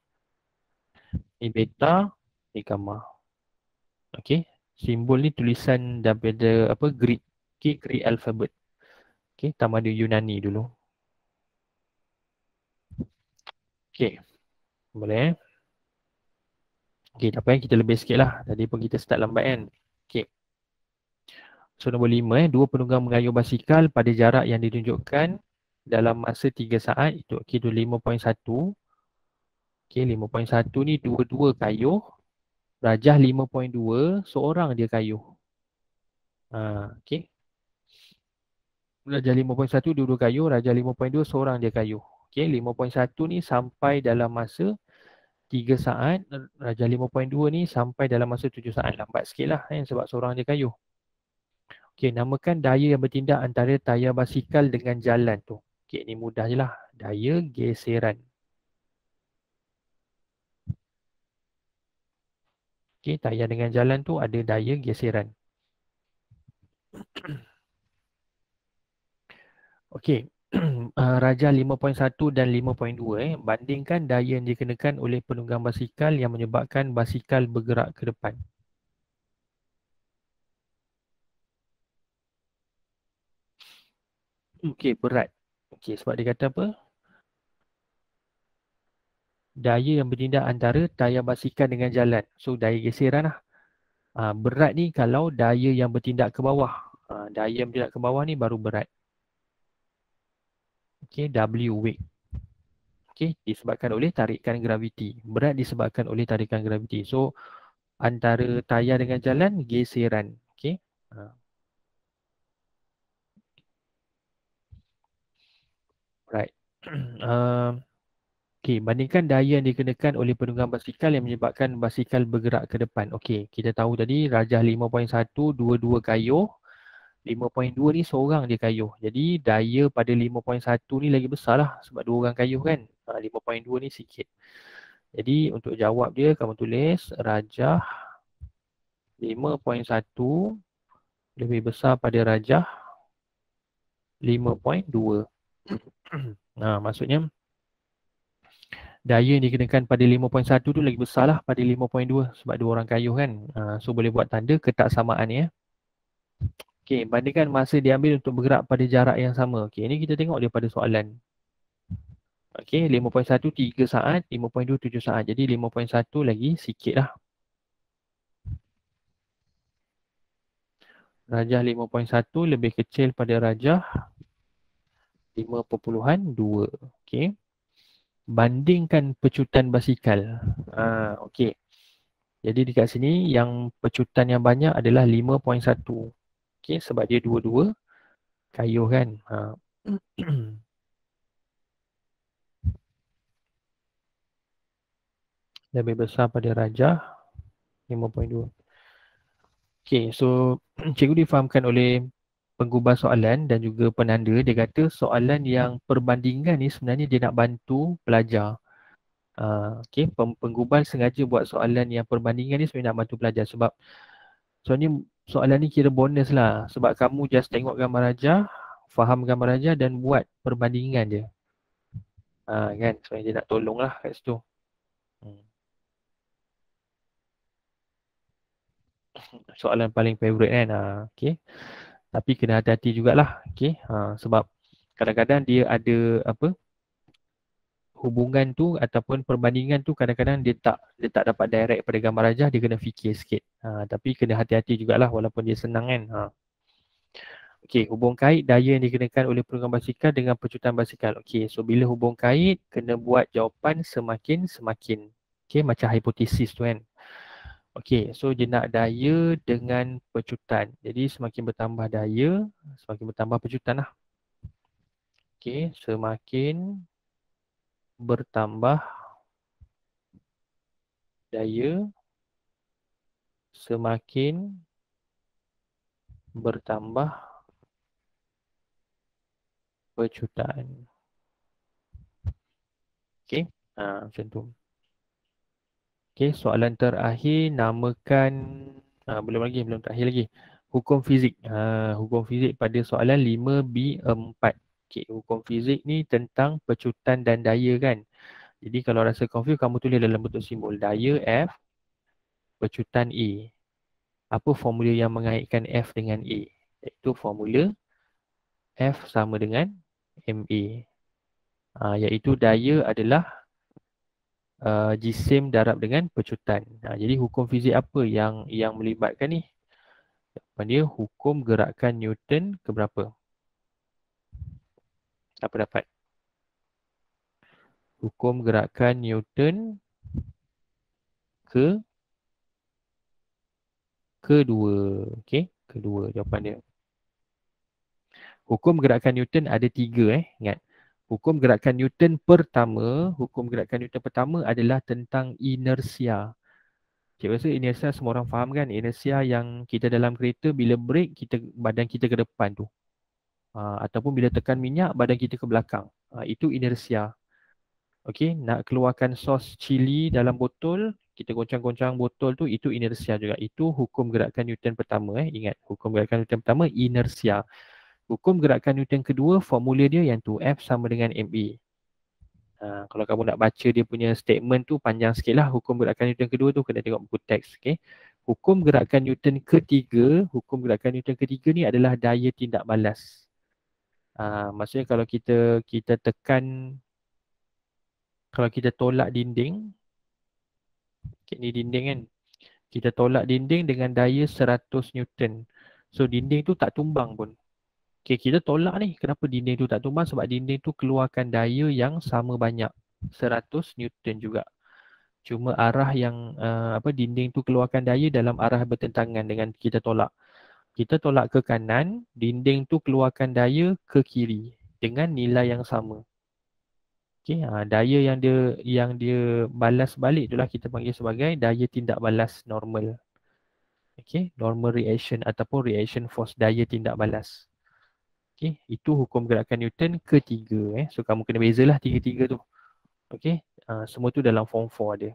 ni beta, ni gamma. Okey, simbol ni tulisan daripada apa Greek, Greek alphabet. Okey, tamadun Yunani dulu. Okey, boleh Okey, tak apa kita lebih sikit lah. Tadi pun kita start lambat kan. Okey. So nombor 5 dua penunggang mengayuh basikal pada jarak yang ditunjukkan dalam masa 3 saat. Itu okey, itu 5.1. Okey, 5.1 ni dua-dua kayuh. Rajah 5.2, seorang dia kayuh. Okey. Rajah 5.1 dua-dua kayuh, rajah 5.2 seorang dia kayuh. Okey, 5.1 ni sampai dalam masa 3 saat, rajah 5.2 ni sampai dalam masa 7 saat. Lambat sikit lah sebab seorang dia kayuh. Okey, namakan daya yang bertindak antara tayar basikal dengan jalan tu. Okey, ni mudah je lah. Daya geseran. Okey, tayar dengan jalan tu ada daya geseran. Okey. Rajah 5.1 dan 5.2 bandingkan daya yang dikenakan oleh penunggang basikal yang menyebabkan basikal bergerak ke depan. Okey, berat. Okey, sebab dia kata apa? Daya yang bertindak antara tayar basikal dengan jalan. So, daya geseran lah. Berat ni kalau daya yang bertindak ke bawah. Daya yang bertindak ke bawah ni baru berat. Okey, W weight. Okey, disebabkan oleh tarikan graviti. Berat disebabkan oleh tarikan graviti. So, antara tayar dengan jalan, geseran. Okey. Right. Okey, bandingkan daya yang dikenakan oleh penunggang basikal yang menyebabkan basikal bergerak ke depan. Okey, kita tahu tadi rajah 5.1, dua-dua kayuh. 5.2 ni seorang dia kayuh. Jadi daya pada 5.1 ni lagi besar lah sebab dua orang kayuh kan. 5.2 ni sikit. Jadi untuk jawab dia kamu tulis rajah 5.1 lebih besar pada rajah 5.2. Maksudnya daya yang dikenakan pada 5.1 tu lagi besar lah pada 5.2 sebab dua orang kayuh kan. So boleh buat tanda ketaksamaan ya. Okey, bandingkan masa diambil untuk bergerak pada jarak yang sama. Okey, ini kita tengok dia pada soalan. Okey, 5.1 3 saat, 5.2 7 saat. Jadi 5.1 lagi sikit lah. Rajah 5.1 lebih kecil pada rajah 5.2. Okey. Bandingkan pecutan basikal. Okey. Jadi dekat sini yang pecutan yang banyak adalah 5.1. Okey, sebab dia dua-dua kayuh kan. Lebih besar pada rajah 5.2. Okey, so cikgu difahamkan oleh penggubah soalan dan juga penanda. Dia kata soalan yang perbandingan ni sebenarnya dia nak bantu pelajar. Okey, penggubal sengaja buat soalan yang perbandingan ni sebenarnya nak bantu pelajar sebab soalnya soalan ni kira bonus lah sebab kamu just tengok gambar rajah, faham gambar rajah dan buat perbandingan je. Kan sebenarnya dia nak tolong lah kat situ. Soalan paling favourite kan. Okey. Tapi kena hati-hati jugalah. Okey. Sebab kadang-kadang dia ada apa? Hubungan tu ataupun perbandingan tu kadang-kadang dia tak dapat direct pada gambar rajah, dia kena fikir sikit. Tapi kena hati-hati jugalah walaupun dia senang kan. Okey, hubung kait daya yang dikenakan oleh penunggang basikal dengan pecutan basikal. Okey, so bila hubung kait kena buat jawapan semakin. Okey, macam hipotesis tu kan. Okey, so dia nak daya dengan pecutan. Jadi semakin bertambah daya, semakin bertambah pecutan lah. Okey, semakin bertambah daya, semakin bertambah pecutan. Okey, macam tu. Okey, soalan terakhir namakan belum terakhir lagi. Hukum fizik. Hukum fizik pada soalan 5B4. Okey, hukum fizik ni tentang pecutan dan daya kan. Jadi kalau rasa confuse kamu tulis dalam bentuk simbol daya F, pecutan A. Apa formula yang mengaitkan F dengan A? Iaitu formula F sama dengan MA. Iaitu daya adalah jisim darab dengan pecutan. Jadi hukum fizik apa yang melibatkan ni? Dia hukum gerakan Newton ke berapa? Apa dapat? Hukum gerakan Newton kedua. Okey, kedua jawapan dia. Hukum gerakan Newton ada 3 ingat. Hukum gerakan Newton pertama adalah tentang inersia. Cikgu rasa inersia semua orang faham kan? Inersia yang kita dalam kereta bila brake badan kita ke depan tu. Ataupun bila tekan minyak badan kita ke belakang. Itu inersia. Okey, nak keluarkan sos cili dalam botol, kita goncang-goncang botol tu, itu inersia juga. Itu hukum gerakan Newton pertama. Ingat, hukum gerakan Newton pertama inersia. Hukum gerakan Newton kedua, formula dia yang tu, F sama dengan ma. Kalau kamu nak baca dia punya statement tu panjang sikit lah. Hukum gerakan Newton kedua tu kena tengok buku teks. Okay. Hukum gerakan Newton ketiga, hukum gerakan Newton ketiga ni adalah daya tindak balas. Maksudnya kalau kita tekan, kalau kita tolak dinding, okay, ni dinding kan, kita tolak dinding dengan daya 100 Newton. So dinding tu tak tumbang pun. Okay, kita tolak ni. Kenapa dinding tu tak tumbang? Sebab dinding tu keluarkan daya yang sama banyak. 100 Newton juga. Cuma arah yang dinding tu keluarkan daya dalam arah bertentangan dengan kita tolak. Kita tolak ke kanan, dinding tu keluarkan daya ke kiri dengan nilai yang sama. Okay, daya yang dia balas balik itulah kita panggil sebagai daya tindak balas normal. Okay, normal reaction ataupun reaction force, daya tindak balas. Okay, itu hukum gerakan Newton ketiga. So kamu kena bezalah tiga-tiga tu. Okay, semua tu dalam form 4 ada.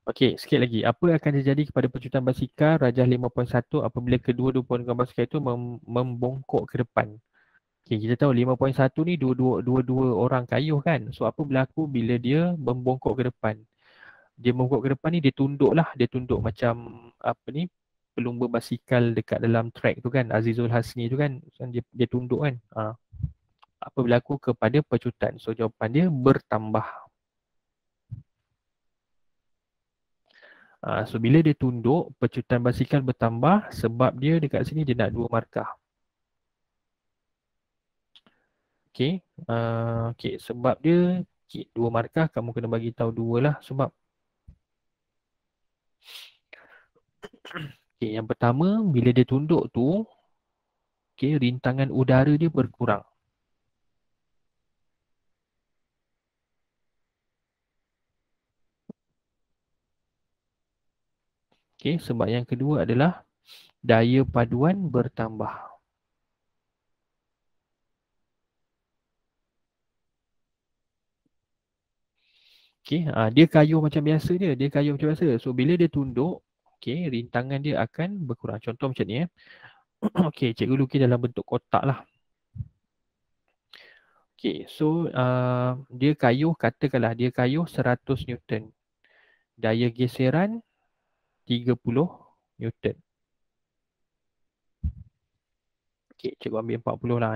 Okey, sikit lagi. Apa akan terjadi kepada pecutan basikal Rajah 5.1 apabila kedua-dua puangan basikal itu membongkok ke depan? Okey, kita tahu 5.1 ni dua-dua orang kayuh kan. So apa berlaku bila dia membongkok ke depan? Dia membongkok ke depan ni dia tunduk lah. Dia tunduk macam pelumba basikal dekat dalam track tu kan. Azizul Hasni tu kan. Dia tunduk kan. Apa berlaku kepada pecutan? So jawapan dia bertambah. So bila dia tunduk, pecutan basikal bertambah sebab dia dekat sini dia nak 2 markah. Okey, sebab dia 2 markah, kamu kena bagi tahu 2 lah sebab. Okey, yang pertama bila dia tunduk tu, rintangan udara dia berkurang. Okey, sebab yang kedua adalah daya paduan bertambah. Okey, dia kayuh macam biasa dia kayuh macam biasa. So bila dia tunduk, rintangan dia akan berkurang. Contoh macam ni Okey, cikgu lukis dalam bentuk kotak lah. Okey, so dia kayuh, katakanlah dia kayuh 100 Newton. Daya geseran 30 Newton. Okey, cikgu ambil 40 lah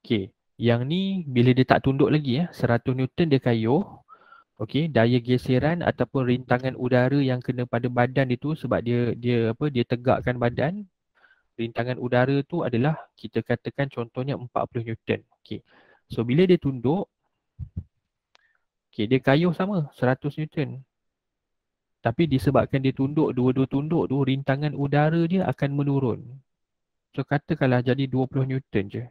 Okey, yang ni bila dia tak tunduk lagi 100 Newton dia kayuh. Okey, daya geseran ataupun rintangan udara yang kena pada badan itu sebab dia tegakkan badan. Rintangan udara tu adalah kita katakan contohnya 40 Newton. Okey. So bila dia tunduk, dia kayuh sama 100 Newton. Tapi disebabkan dia tunduk, dua-dua tunduk tu, rintangan udara dia akan menurun. So katakanlah jadi 20 Newton je.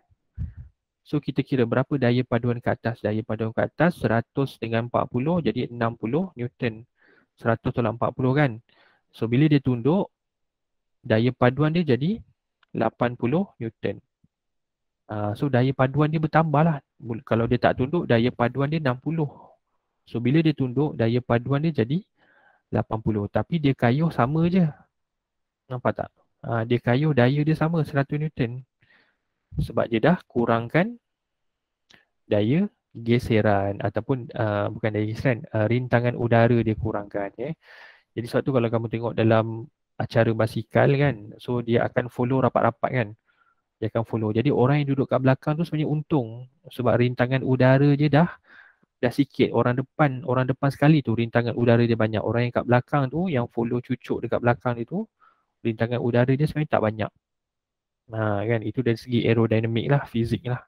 So kita kira berapa daya paduan ke atas. Daya paduan ke atas 100 dengan 40 jadi 60 Newton. 100 tolak 40 kan. So bila dia tunduk, daya paduan dia jadi 80 Newton. So daya paduan dia bertambah lah. Kalau dia tak tunduk, daya paduan dia 60. So bila dia tunduk, daya paduan dia jadi 80. Tapi dia kayuh sama je. Nampak tak? Dia kayuh daya dia sama 100 Newton. Sebab dia dah kurangkan daya geseran ataupun bukan daya geseran, rintangan udara dia kurangkan. Jadi sebab tu kalau kamu tengok dalam acara basikal kan, so dia akan follow rapat-rapat kan. Dia akan follow. Jadi orang yang duduk kat belakang tu sebenarnya untung sebab rintangan udara dia dah sikit. Orang depan sekali tu rintangan udara dia banyak. Orang yang kat belakang tu yang follow cucuk dekat belakang itu rintangan udara dia sebenarnya tak banyak. Kan itu dari segi aerodinamik lah, fizik lah.